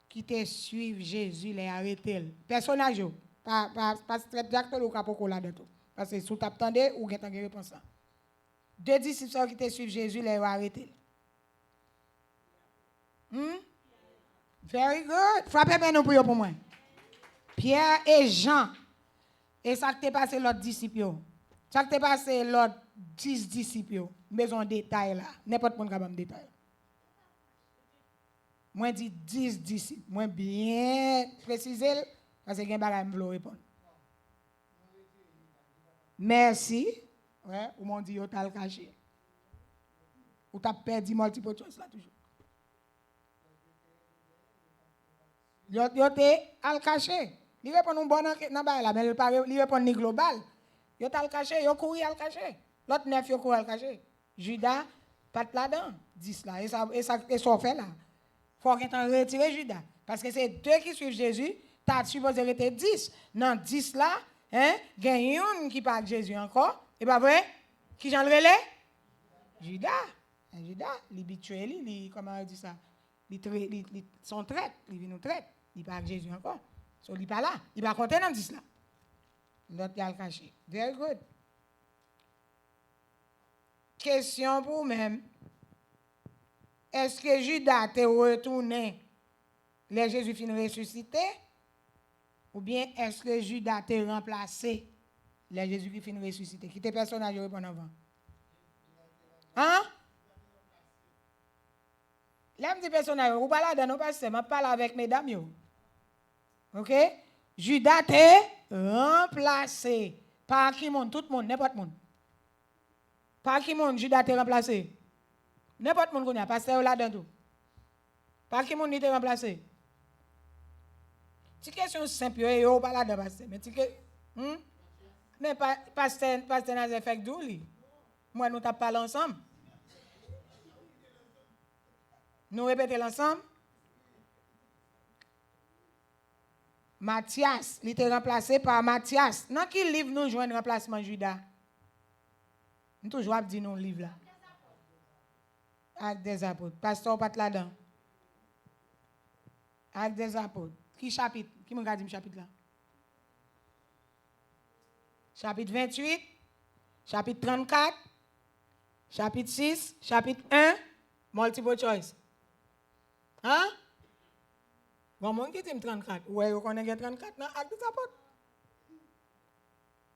qui te suivent Jésus les arrêter. Personnage yo, pas straight d'acteur ou capoko là dedans. Parce que sous t'attendez ou gen réponse ça. Deux disciples ça qui te suivent Jésus les arrêter. Very good. Frappez bien nous pour moi. Pierre et Jean. Et ça qui t'est passé l'autre disciple. Ça qui t'est passé l'autre 10 disciples. Besoin de détails là. N'importe qui capable de détail. Moi dit 10 disciples. Moi bien préciser parce que gen bagay me vle répondre. Merci. Ouais, ou m'ont dit yo t'as le caché. Ou t'as perdu multiple choice là toujours. Yo te al caché. Li répond un bon nan ba là mais il répond ni global. Yo t'al caché, yo couri al caché. L'autre 9 yo couri al caché. Judas pas là-dedans, 10 là et ça fait là. Faut qu'on retirer Judas parce que c'est deux qui suivent Jésus, t'as supposé être 10. Non, 10 là, hein, gagne une qui parle Jésus encore, et pas vrai? Qui j'en relais? Judas. Judas, il habitué li comment on dit ça? Il son traite, il vient nous traite. Il parle Jésus encore. So il pas là, il va compter dans 10 là. L'autre il a le caché. Very good. Question pour même. Est-ce que Judas t'est retourné les Jésus fin ressuscité? Ou bien est-ce que Judas t'est remplacé les Jésus qui fin ressuscité? Qui t'es personnage répond avant? Hein? Là, me dit personnage, vous parlez dans nos passés, je parle avec mesdames. Yo. OK? Judas t'est remplacé. Par qui monde? Tout le monde, n'importe monde. Par qui monde Judas t'est remplacé? N'importe monde connaît, pasteur là-dedans tout. Par qui monde t'est remplacé? C'est question simple, yo pas là-dedans pasteur. Mais c'est que mais pasteur n'a fait d'où li. Moi nous t'a parlé ensemble. Nous répétons ensemble. Matthias, il était remplacé par Matthias. Dans quel livre nous jouons remplacement Judas? Nous toujours dit nous livre là. Actes des apôtres. Pasteur pas là-dedans. Actes des apôtres. Qui chapitre? Qui me regarde le chapitre là? Chapitre 28, chapitre 34, chapitre 6, chapitre 1, multiple choice. Hein? Bon, mon qui dit 34. Ouais, vous connaissez 34 dans Actes des apôtres?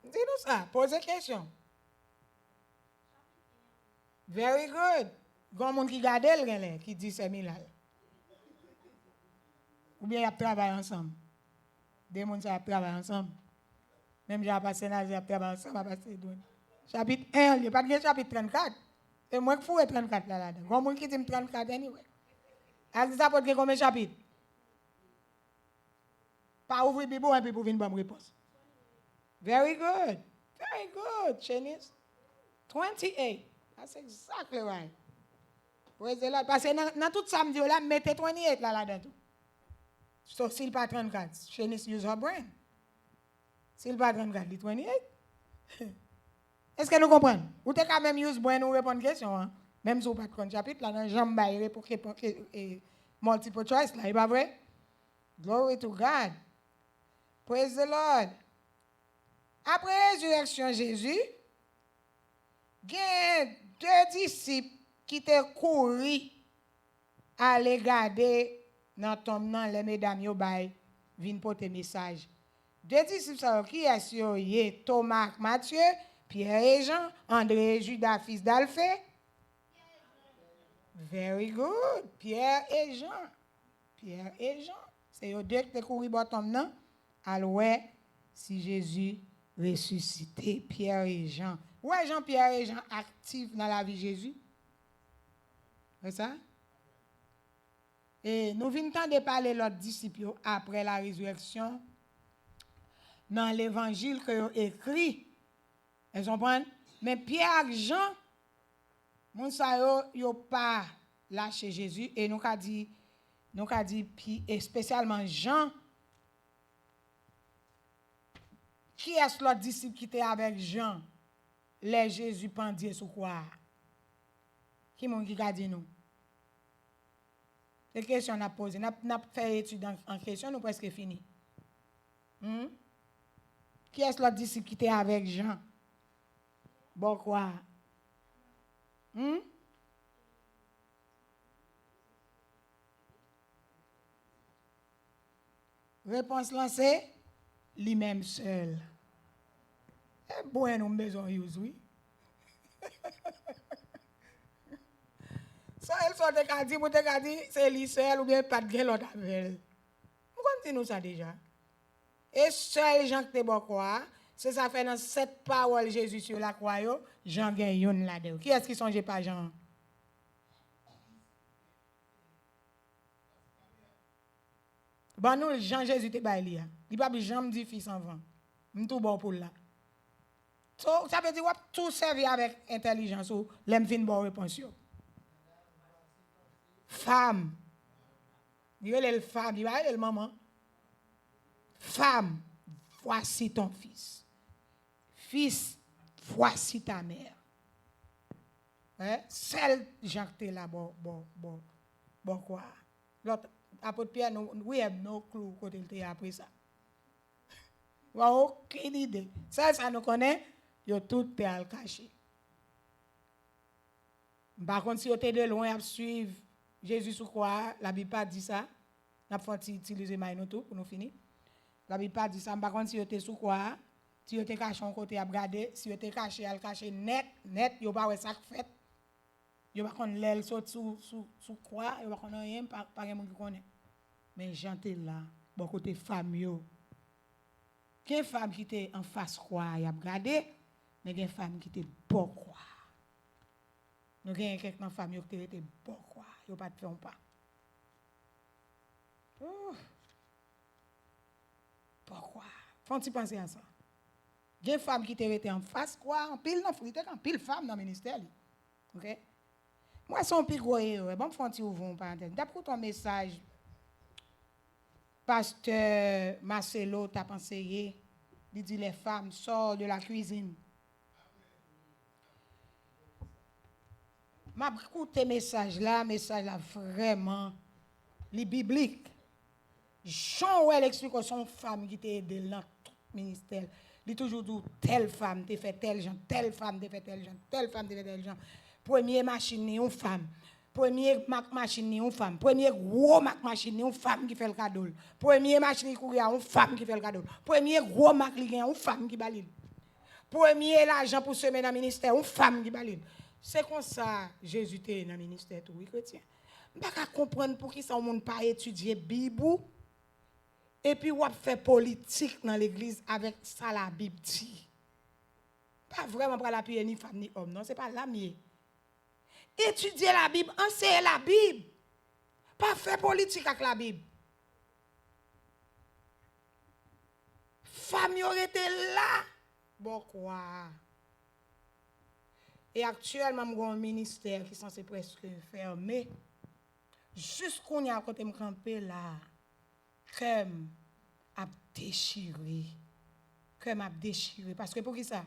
Dis-nous ça, posez question. Very good. Gon moun qui garde le qui dit c'est milal. Ou bien y a travaillé ensemble. Des moun ça travaillé ensemble. Même j'ai passé là, j'ai travaillé ensemble, passé douane. Chapitre 1, il n'y a pas de chapitre 34. C'est moi qui fous 34 là-dedans. Gon moun qui dit 34 anyway. Acte des apôtres combien de chapitres? Pas ouvrir Bible et puis pour venir bonne réponse. Very good. Very good, Chinese. 28. That's exactly right. Praise the Lord. Parce que dans tout samedi, là, mettez 28 là-dedans. So, s'il pas 34, Chinese use her brain. S'il pas 34, il 28. Est-ce que nous comprenons? Ou t'es quand même use brain ou répondre question, hein? Même si vous pas de chapitre, là, dans jambe baille pour multiple choice, là, il pas vrai? Glory to God. Praise the Lord. Après la résurrection Jésus, il y a deux disciples qui te couru à aller garder dans ton nom les mesdames yo bay vinn porter message. Deux disciples qui est Thomas, Matthieu, Pierre et Jean, André et Judas fils d'Alphée. Very good. Pierre et Jean. Pierre et Jean. C'est eux deux qui te couru dans ton nom. Alors si Jésus ressuscité, Pierre et Jean. Ouais, Jean-Pierre et Jean actifs dans la vie de Jésus. C'est ça? Et nous venons de parler de l'autre disciple après la résurrection dans l'évangile que ont écrit. Vous comprenez? Mais Pierre et Jean, moun sa yo pas lâché Jésus et nous a dit nous avons dit, et spécialement Jean, qui est l'autre disciple qui était avec Jean, les Jésus pendier sous quoi? Qui a dit nous? C'est question qu'on a posée. On a fait étude en question, nous presque fini. Qui est l'autre disciple qui était avec Jean? Bon quoi? Réponse lancée, lui-même seul. Bon, nous besoin de oui. Ça, elle sort de Kadi, pour te dire, c'est lui seul ou bien pas de l'autre avec elle. Pourquoi nous ça déjà? Et seul Jean qui te bon quoi? C'est ça fait dans cette parole Jésus sur la croix, Jean gagne une là-dedans. Qui est-ce qui songe pas Jean? Bon, nous, Jean Jésus te bail li. Il pas Jean me dit fils en vent. M'tou bon pour là. So, ça veut dire que tout servir avec intelligence ou l'aime fin bon réponse yo. Femme. Il est le femme, il est le maman. Femme, voici ton fils. Fils, voici ta mère. Celle Jean te là bon quoi. L'autre apôtre Pierre oui no clou côté il après ça. Wa aucune idée. Ça nous connaît, yo tout te al caché. Par contre si yo te de loin à suivre Jésus sous croix, la Bible pas dit ça. N'a pas utiliser maïno tout pour nous finir. La Bible pas dit ça. Par contre si yo te sous croix, si yo te caché un côté à regarder, si yo te caché al caché net, yo pas ouais ça fait. Yo pas connait l'aile saute sous croix, yo pas connait rien pas monde qui connaît. Mais j'étais là, bon côté femme yo. Quelle femme qui était en face croix, y a regardé, mais quelle femme qui était bon croix. Nous avons quelques femmes qui étaient bon croix, yo pas de faire pas. Pourquoi? Faut-tu penser à ça? Il y a des femmes qui étaient en face, quoi, en pile, en pile femme dans le ministère. OK? Moi, c'est un peu gros, bon, faut-tu ouvrir une parenthèse. D'après ton message, Pasteur Marcelo t'a pensé, il dit les femmes sortent de la cuisine. M'a écouté message là vraiment les biblique. Jean elle explique que son femme qui t'a aidé dans tout ministère, il toujours dit telle femme t'a fait tel genre, telle femme t'a fait tel genre, telle femme t'a fait tel genre. Première machine une femme. Premier Mac machine une femme. Premier gros Mac machine une femme qui fait le cadeau. Premier machine qui courir une femme qui fait le cadeau. Premier gros Mac li une femme qui balide. Premier l'argent pour semer dans le ministère une femme qui balide. C'est comme ça Jésus était dans le ministère tout oui chrétien. Pas comprendre pour qui ça on monde pas étudier Bible et puis on fait politique dans l'église avec ça la Bible dit. Pas vraiment pour l'appuyer ni femme ni homme non, c'est pas là mieux. Étudier la Bible, enseigner la Bible. Pas faire politique avec la Bible. Femme y aurait été là. Bon quoi. Et actuellement, j'ai un ministère qui est censé presque fermé. Jusqu'on y a côté me camper là. Comme a déchiré. Comme a déchiré. Parce que pour qui ça?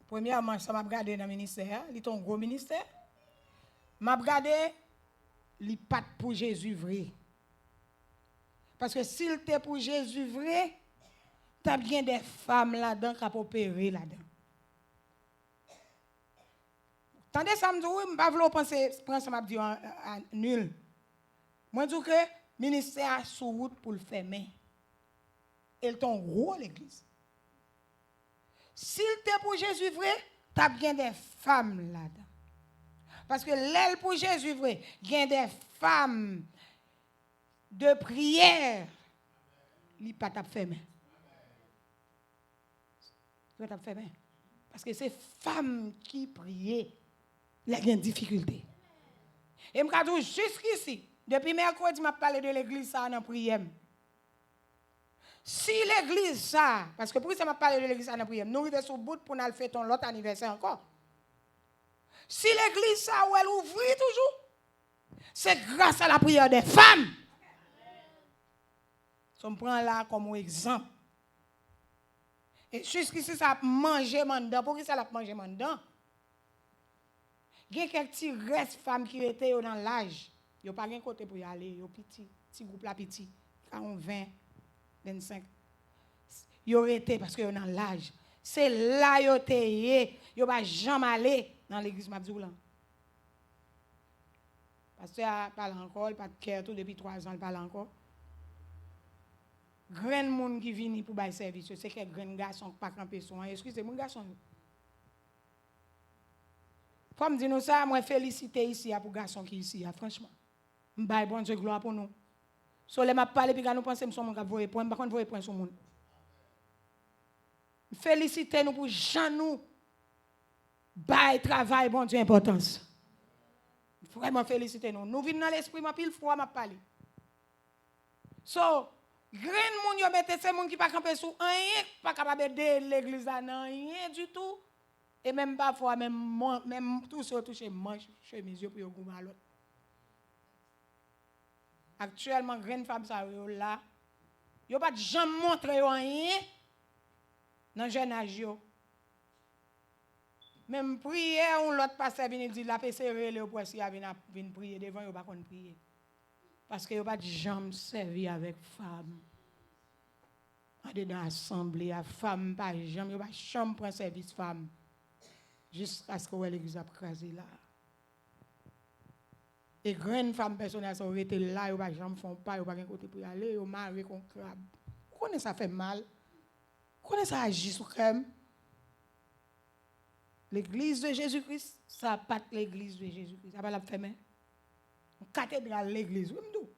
Premièrement, ça m'a regardé dans le ministère, il est un gros ministère. M'a regardé, il pas pour Jésus vrai. Parce que s'il était pour Jésus vrai, tu as bien des femmes là-dedans qui ont opéré là-dedans. Tandis ça me dit, oui, je ne vais pas penser, prendre ça m'a dit nul. Moi, je dis que le ministère est sur route pour le fermer. Il est un gros l'église. S'il était pour Jésus vrai, tu as bien des femmes là-dedans. Parce que l'aile pour Jésus vrai, il y a des femmes de prière, il n'y a pas de fermer. Il pas de fermer. Parce que c'est femmes qui prient, il y a une difficulté. Et je me dis jusqu'ici, depuis mercredi, je m'a parlé de l'église ça dans prière. Si l'église ça, parce que pour ça m'a parlé de l'église ça dans prière, nous arrivons sur bout pour nous faire ton l'autre anniversaire encore. Si l'église ça où elle ouvre toujours, C'est grâce à la prière des femmes. On prend là comme exemple. Et jusqu'ici, ça a mangé mandan. Pour qui ça a mangé mandan? Il y a quelques petits restes femmes qui étaient dans l'âge. Ils n'ont pas de côté pour y aller. Ils sont petits. Petit groupe là petit. 40, 20, 25. Ils ont été parce qu'ils sont dans l'âge. C'est là qu'ils ont été. Ils n'ont pas jamais allé dans l'église Mabdoulan. Parce que il parle encore, il pas de cœur tout depuis 3 ans, il parle encore. Grand monde qui vient pour bailler service, c'est que grand garçon qui pas camper son. Excusez mon garçon. Faut me dire nous ça, moi féliciter ici pour garçon qui ici, franchement. M'baille bon Dieu gloire pour nous. So les m'a parler puis nous penser me son monde qui voyer point, par contre voyer point sur monde. Féliciter nous pour Jean nous bail travail bon Dieu importance. Vraiment féliciter nous. Nous venons dans l'esprit m'a pile fois m'a parler. So grand moun yo mette ces moun qui pas camper sous rien, pas capable aider l'église là non rien du tout. Et même parfois même tout ça toucher manche chemise yo pour yo gouma l'autre. Actuellement grande femme ça yo là, yo pas jamais montrer yo rien dans jeune âge yo. Même prière on l'autre pasteur vient dire la serrer le pour si vinn prier devant yo pas konn prier. Parce que yo pas jamais servi avec femme. Dans l'assemblée, à femme pas jamais, yo pas jamais prendre service femme. Jusqu'à ce que l'église a crasé là. Et grandes femmes personnelles sont restées là, yo pas jamais font pas, yo pas côté pour aller, yo marre con crabe. Connais ça fait mal. Connais ça agit sur crème. L'église de Jésus-Christ, ça pas l'église de Jésus-Christ, ça pas la fermer. Cathédrale l'église, oui m'dou.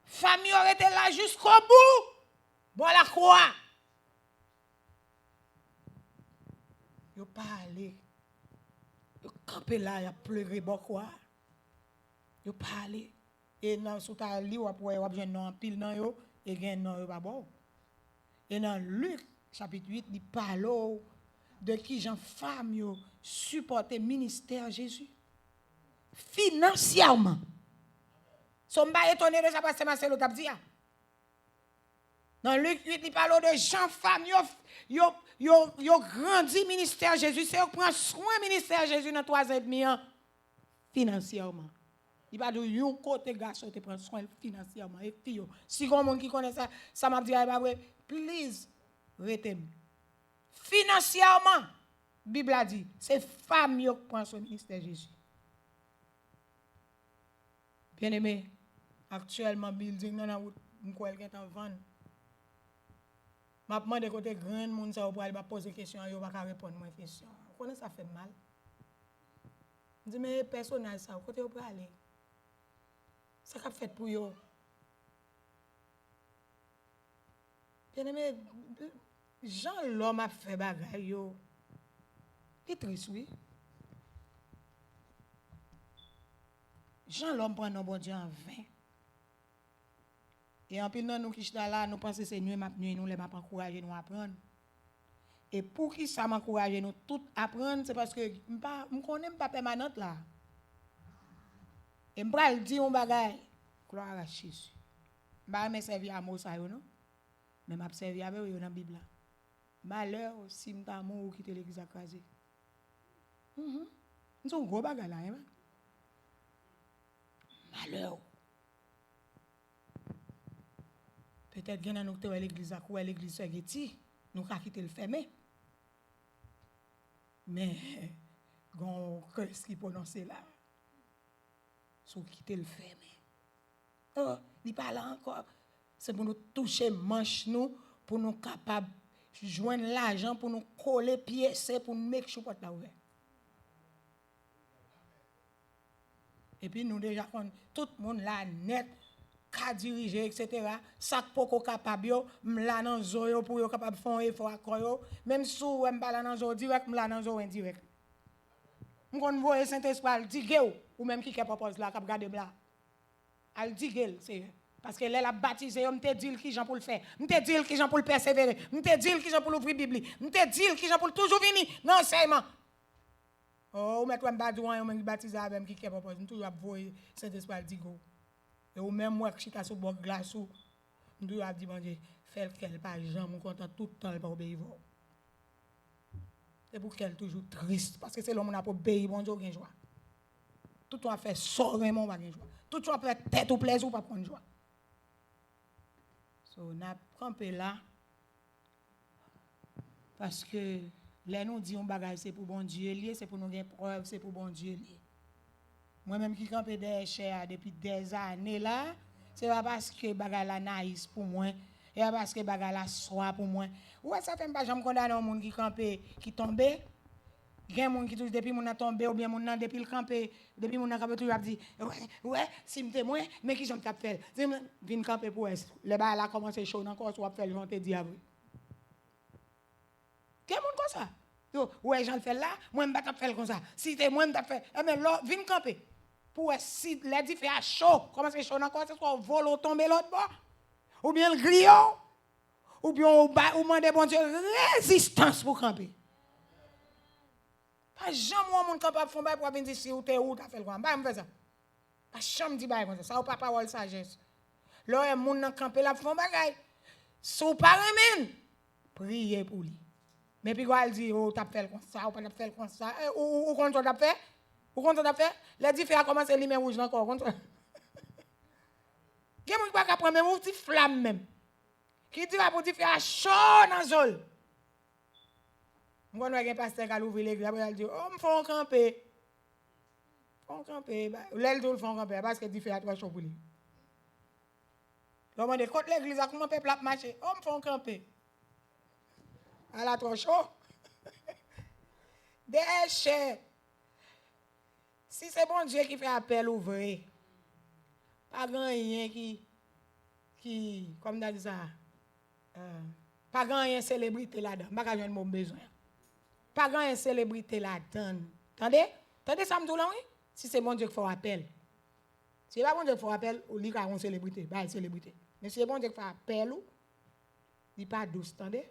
Famille aurait été là jusqu'au bout. Bon la croix. Yo pas allé. Yo campé là, y a pleuré bon quoi. Yo pas allé. Et dans sous ta li ou après ou besoin non pile nan yo et gen non yo pas bon. Et dans Luc chapitre 8, il parle de qui Jean femme yo supporter ministère Jésus financièrement. Son pas étonné de ça parce que Marcelo t'a dit. Dans Luc 8, il parle de Jean femme yo grandi ministère Jésus, c'est yo prend soin ministère Jésus dans 3 ans et demi financièrement. Il va de yon côté garçon te prend soin financièrement et puis si gon monde qui connaît ça, ça m'a dit please retem. Financièrement, Bible a dit, c'est femme qui prend son ministère Jésus. Bien aimé, actuellement building dans la route, m'koel gen tan vendre. M'a demandé côté grand monde ça pour aller poser question, yo pas répondre moi question. Connais ça fait mal. Je dis mais personnage ça côté pour aller. Ça qu'a fait pour yo. Bien aimé, Jean l'homme a fait bagay yo. Il triste oui. Jean l'homme prend nos bon Dieu en vain. Et en pile nous qui chita là, nous pensons c'est nuit nous les m'a encourager nous apprendre. Et pour qui ça m'encourager nous tout apprendre, c'est parce que me connais pas permanente là. Et m'pral dire un bagay, gloire à Jésus. M'pa me servir à mot ça yo non. Mais m'a servir avec yo dans Bible là. Malheur si m'ta mou quitter l'église crasé. Nous un gros bagay là hein. Malheur. Peut-être que nous sommes à l'église à quoi l'église se guetti, nous avons quitté le fermé. Mais, qu'est-ce qui prononce là? Nous quitter le fermé. Oh, il parle encore. C'est pour nous toucher manche nous, pour nous capables de joindre l'argent, pour nous coller pièces, pour nous mettre sur porte là ouvert. Et puis nous déjà, tout le monde là net. Ka diriger etc. Ça poko capable yo m'la nan zo yo pour yo capable faire effort akor yo même sou m'pa la nan zo direct m'la nan zo indirect m'kon voyer Saint-Esprit al dige ou même qui propose là cap garder bla al dige c'est parce que elle a baptisé yo m'te dit qui Jean pour le faire m'te dit qui Jean pour le persévérer m'te dit qui Jean pour l'ouvrir Bible m'te dit qui Jean pour toujours venir dans enseignement. Oh, ou mettre un badouan, ou baptisé avec qui est pas toujours voyer Saint-Esprit dit go. Et ou même moi qui suis sur bord glace ou nous a dit bon Dieu, faire qu'elle pas jamais content tout le temps elle pas obéir. C'est pour qu'elle toujours triste parce que c'est l'homme n'a pas obéir bon Dieu gain joie. Tout on a fait sortement pas gain joie. Tout on a fait tête au plaisir ou pas prendre joie. So n'a campé là parce que là nous dit on bagage c'est pour bon Dieu lié, c'est pour nous gagner preuve, c'est pour bon Dieu lié. Moi-même qui campe des chers depuis des années là, c'est pas parce que bagage la naïs pour moi, et pas parce que bagage la soie pour moi. Ouais, ça fait pas jamais condamner un monde qui campe qui tombe. Gen moun qui touche depuis moun a tombé ou bien moun nan depuis le camper, depuis moun a camper toujours a dit ouais, si me témoin, mais qui j'en cap faire. Vinn camper pour est. Le ba la commencer chaud encore soit faire j'en te dit après. Gen moun comme ça. Yo, ouais, j'en fais là, moi m'pa faire comme ça. Si t'es moi m'ta faire, mais là vinn camper. Pour si les dit fait chaud, comment c'est chaud encore c'est soit volo tomber l'autre bord ou bien le griot ou bien ou demander bon Dieu résistance pour camper. Pas jamais mon capable font bail pour venir dire si ou t'es où t'as fait quoi. Bah me fait ça. Pas jamais dit bail comme ça. Ça ou pas parole sagesse. Là moun nan camper la font bagay. Sou pas remen. Priez pour lui. Mais puis quoi elle dit oh t'as fait comme ça ou pas t'as fait comme ça ou contre t'as fait? Ou contre t'as fait? Les dit fait a commencer lumière rouge encore contre. Gen moun pas ka prendre même petit flamme même. Qui dit va pour dire faire chaud dans zone. Moi, je pasteur qui ouvre l'église, il dit, oh, me font camper. Font camper. L'aile tout le font camper, parce que dit fait à trois choses pour lui. Donc, on dit, contre l'église, comment peut peuple marcher? Oh, me font camper. À la trois choses. Déchets. Si c'est bon Dieu qui fait appel ouvrir, pas grand rien qui, comme on dit ça, pas grand rien célébrité là-dedans, pas grand mon besoin. Pas grand célébrité là-dedans. Attendez? Attendez ça me dit là, oui? Si c'est bon Dieu qui fait appel. Si c'est pas bon Dieu qui fait appel, ou lui qui a une célébrité, bah une célébrité. Mais si c'est bon Dieu qui fait appel, il n'est pas douce, attendez?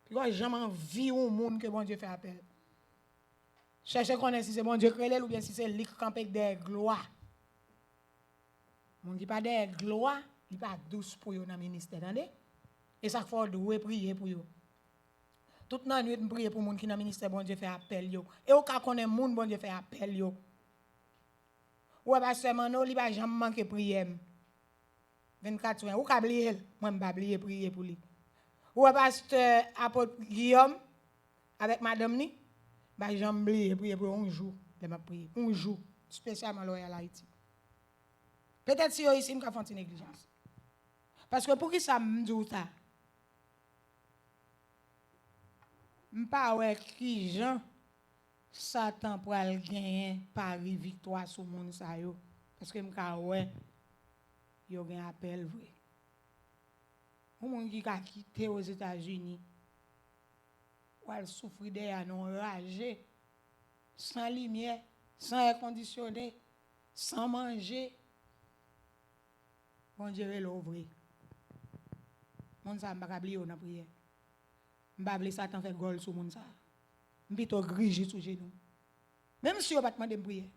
Puis quand jamais envie au monde que bon Dieu fait appel. Cherchez connaître si c'est bon Dieu qui ou bien si c'est lui qui campe avec des gloires. Mon qui pas des gloires, il pas douce pour yo dans le ministère, attendez? Et ça faut douer prier pour yo. Toute la nuit, je prie pour les gens qui dans le ministère, bon Dieu fait appel. Yo. Et au cas qu'on est moun, bon Dieu fait appel. Yo. Ou pas seulement, il va jamais manquer prier. 24 juin, ou ka oublier, moi je vais oublier prier pour lui. Ou pasteur apôtre Guillaume, avec madame ni, bah j'aime oublier prier pour un jour. Je vais prier. Un jour, spécialement là à Haïti. Peut-être si ici, je vais faire une négligence. Parce que pour qui ça me dit ça? M'pa ouais qui Jean Satan pour al gagner pari victoire sur monde sa yo parce que m'ka ouais yo gen appel vrai. Ou monde qui a quitté aux États-Unis ou al souffrir derrière non ragé sans lumière, sans air conditionné, sans manger. Bon Dieu l'ouvre. Monde ça m'pa oublier dans prière. M'bable Satan fait gol sur moun ça. M'pito grige sous genou. Même si on pas demander prier.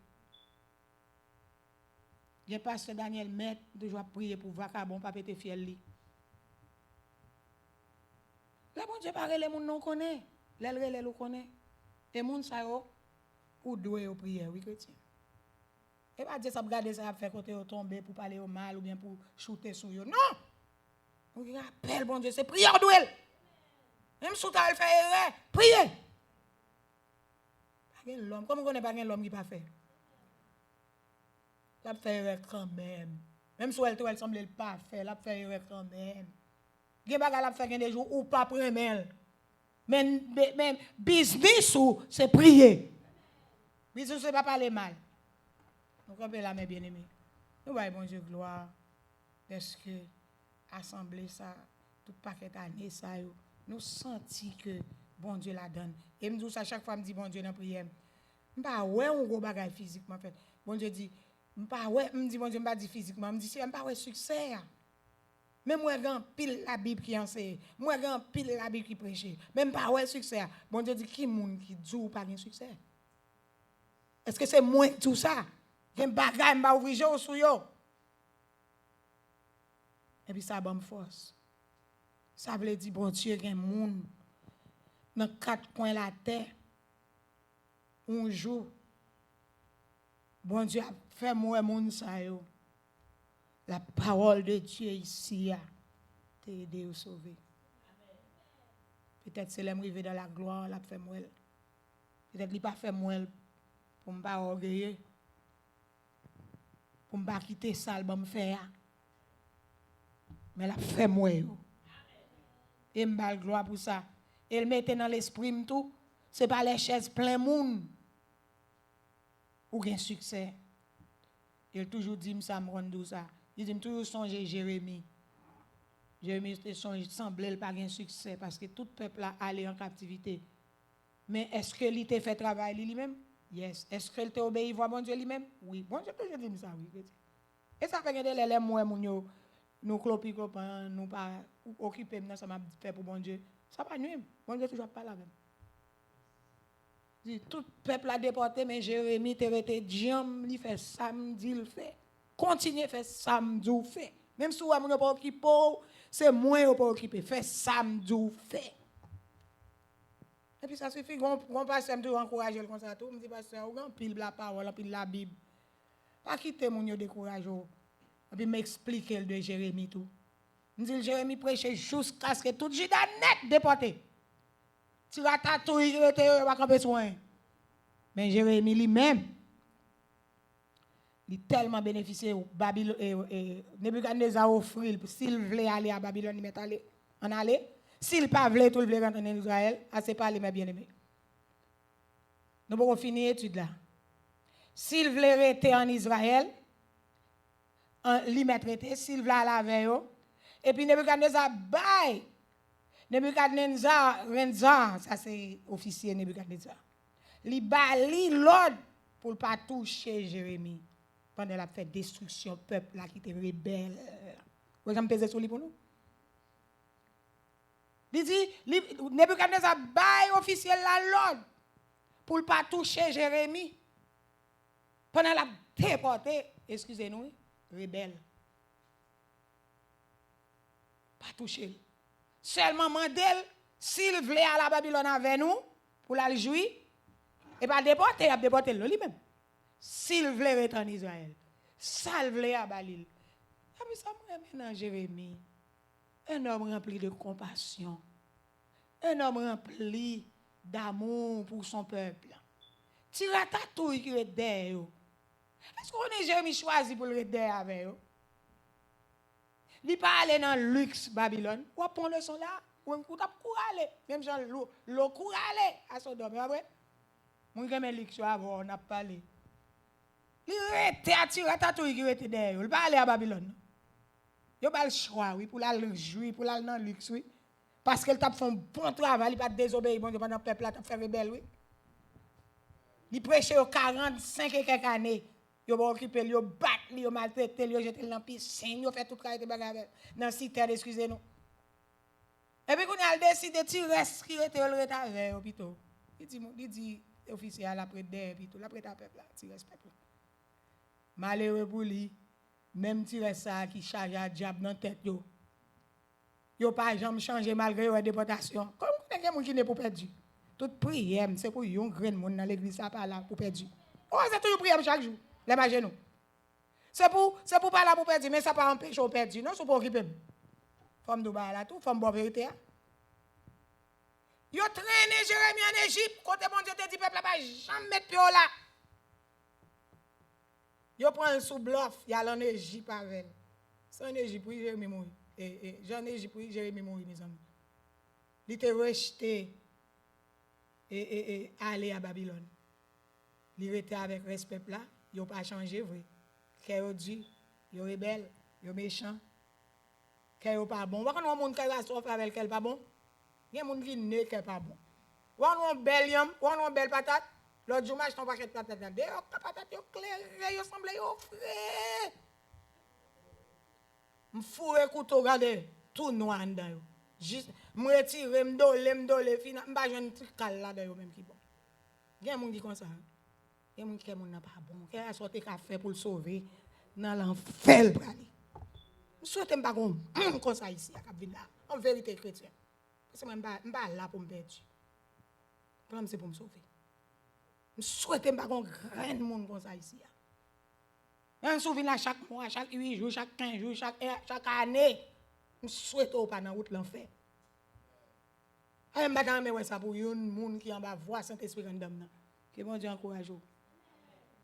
J'ai pasteur Daniel Met toujours prier pour vacabon pas péter fiel li. Là bon Dieu parle les moun non connaît, les relè lo connaît. Et moun ça yo ou doit au prière oui chrétien. Et pas dire ça regarder ça faire côté au tomber pour parler au mal ou bien pour shooter sur yo. Non. On appelle bon Dieu c'est prière douel. Même si tu as fait erreur, priez. Pas l'homme. Comment on connaît pas l'homme qui pas fait? La fait erreur quand même. Même si elle semble pas faire, la fait erreur quand même. Gen baga la fait des jours ou pas prendre. Mais business ou c'est prier. Business c'est pas parler mal. Donc on peut la mes bien-aimés. Nous voyons bon Dieu gloire parce que assemblée ça tout paquet année ça yo. Nous senti que bon Dieu la donne. Et me dit ça chaque fois me dit bon Dieu dans prière. M'pa ouais on gros bagage physiquement fait. Bon Dieu dit m'pa ouais me dit bon Dieu m'pa dit physiquement, me dit c'est m'pa ouais succès. Même moi grand pile la Bible qui enseigne, moi grand pile la Bible qui prêche. Même pas ouais succès. Bon Dieu dit qui monde qui dit ou pas gain succès. Est-ce que c'est moi tout ça? Gen bagay m'a ouvrir sur yo. Et puis ça bonne force. Ça veut dire bon Dieu gen monde dans quatre coins la terre. Un jour bon Dieu a fait moi monde ça yo. La parole de Dieu ici a t'aider à sauver. Peut-être c'est l'arrivée dans la gloire, la fait moi. Peut-être il pas fait moi pour me pas orgueilleux. Pour me pas quitter ça le me faire. Mais la fait moi. Et me bal gloire pour ça. Et le mettait dans l'esprit tout, c'est pas les chaises plein monde. Ou gain succès. Il toujours dit ça me rend ça. Il dit toujours songer Jérémie. Jérémie semblait pas gain succès parce que tout peuple a allé en captivité. Mais est-ce que il t'a fait travail lui-même? Yes. Est-ce qu'il t'a obéi voir bon Dieu lui-même? Oui. Bon Dieu toujours dit ça oui. Et ça fait que les moi moun nous clopi copain, nous pas occuper dans ça m'a fait pour bon Dieu. Ça pas nuit. Bon Dieu toujours pas là même. Dit tout peuple a déporté mais Jérémie t'a été diam, il fait samedi il fait. Continuez faire samedi ou fait. Même si vous n'êtes pas occupé, c'est moi qui pas occupé. Fait samedi ou fait. Et puis ça suffit, on passe me encourager comme ça tout, me dit pasteur, on pile la parole, pile la Bible. Pas quitter mon yo décourager. Et puis m'expliquer le de Jérémie tout. Me dit Jérémie prêchait jusqu'à ce que tout Juda net déporté. Tu vas tatouer, il va camper soin. Mais Jérémie lui-même il tellement bénéficié Babylone Nebuchadnezzar offrit s'il voulait aller à Babylone il met aller en aller s'il pas voulait tout voulait rentrer en Israël c'est pas les mes bien-aimés nous pouvons finir l'étude là s'il voulait rester en Israël il met traité s'il voulait aller avec eux et puis Nebuchadnezzar bail Nebuchadnezzar ça c'est officier Nebuchadnezzar il bali l'ordre pour pas toucher Jérémie pendant la fête destruction peuple là qui était rebelle. Vous avez pesé sur lui pour nous? Il dit Nebuchadnezzar bail officiel la l'ordre pour pas toucher Jérémie. Pendant la déporté, excusez-nous, rebelle. Pas toucher. Seulement mandel s'il voulait à la Babylone avec nous pour la jouir et pas déporter, il a déporté lui-même. S'il voulait rester en Israël, ça le voulait à Balil. Et puis ça me ramène Jérémie. Un homme rempli de compassion. Un homme rempli d'amour pour son peuple. Tu ratatouille qui est derrière. Est-ce qu'on est Jérémie choisi pour le rester avec eux? Il pas aller dans le luxe Babylone. Ou à prendre son là, ou un coup de aller. Même genre l'eau court aller à Sodome. Mon gars, mais luxe avant, on a parlé. Il était attiré à tout qui était derrière. Il va aller à Babylone. Il a pas le choix, oui, pour aller jouir, pour aller dans le luxe, oui. Parce qu'il t'a fait un bon travail, il n'a pas désobéi, bon Dieu, pendant le peuple a fait rebelle, oui. Il prêchait aux 45 et quelques années. Il a occupé, il a battu, il a maltraité, il a jeté dans la piscine, il a fait tout le travail de bagarre dans la cité, excusez-nous. Et puis, quand il a décidé de tirer ce qui était le retard, hôpital. Il dit, officiel, après derrière, hôpital, après ta peuple, tirer ce peuple. Malheureux pour lui, même tirer ça qui charge à diable dans la tête, yo. Yo pas jamais changé malgré la déportation. Comme il y a des gens qui n'est pas perdu. Toute prière, c'est pour yon grain monde dans l'église, ça pas là pour perdu. Oh, c'est toujours prière chaque jour, les genoux. C'est pour pas là pour perdu, mais ça pas empêcher au perdu, non, c'est pour occuper. Femme de là tout, femme bonne vérité. Yo traîné Jérémie en Égypte, côté mon Dieu te dit peuple pas jamais mettre pied là. Yo prend le sous bluff, y a en Égypte avec. C'est en Égypte oui Jérémie mourir. Jean Égypte oui Jérémie mourir mes amis. Il était rejeté et aller à Babylone. Il était avec respect là, il pas changé vrai. Qu'est dit, il rebelle, il méchant. Qu'est pas bon. Quand on monde catastrophe avec qu'elle pas bon. Il y a monde qui n'est pas bon. On belle yam, on belle patate. L'autre jour, je t'en paquet de patates là. Des patates, yo clair, yo semble yo frais. me fourrer couteau regarder tout noir dedans yo. Juste me retirer me dole fina m'pa jeune cal là dedans même qui bon. Gen moun qui comme ça. Gen moun qui moun n'a pas bon. Qu'est sorti qu'a fait pour le sauver dans l'enfer pour aller. Je souhaite m'pa comme ça ici à Cap là. En vérité chrétien. Parce que m'pa là pour me perdre. Plan c'est pour me sauver. Je souhaite m'pa comme grand monde comme ça ici. Un souvenir chaque mois, chaque 8 jours, chaque 15 jours, chaque année. Je souhaite pas dans route l'enfer. Je ne sais pas ça pour un monde qui en bas voix Saint-Esprit en dame. Que bon Dieu encourage.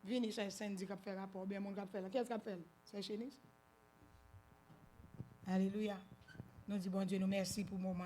Venez chez Saint-Di qui fait rapport, bien monde qui fait là. Qu'est-ce qu'il fait? C'est chénis. Alléluia. Nous disons bon Dieu, nous merci pour le moment.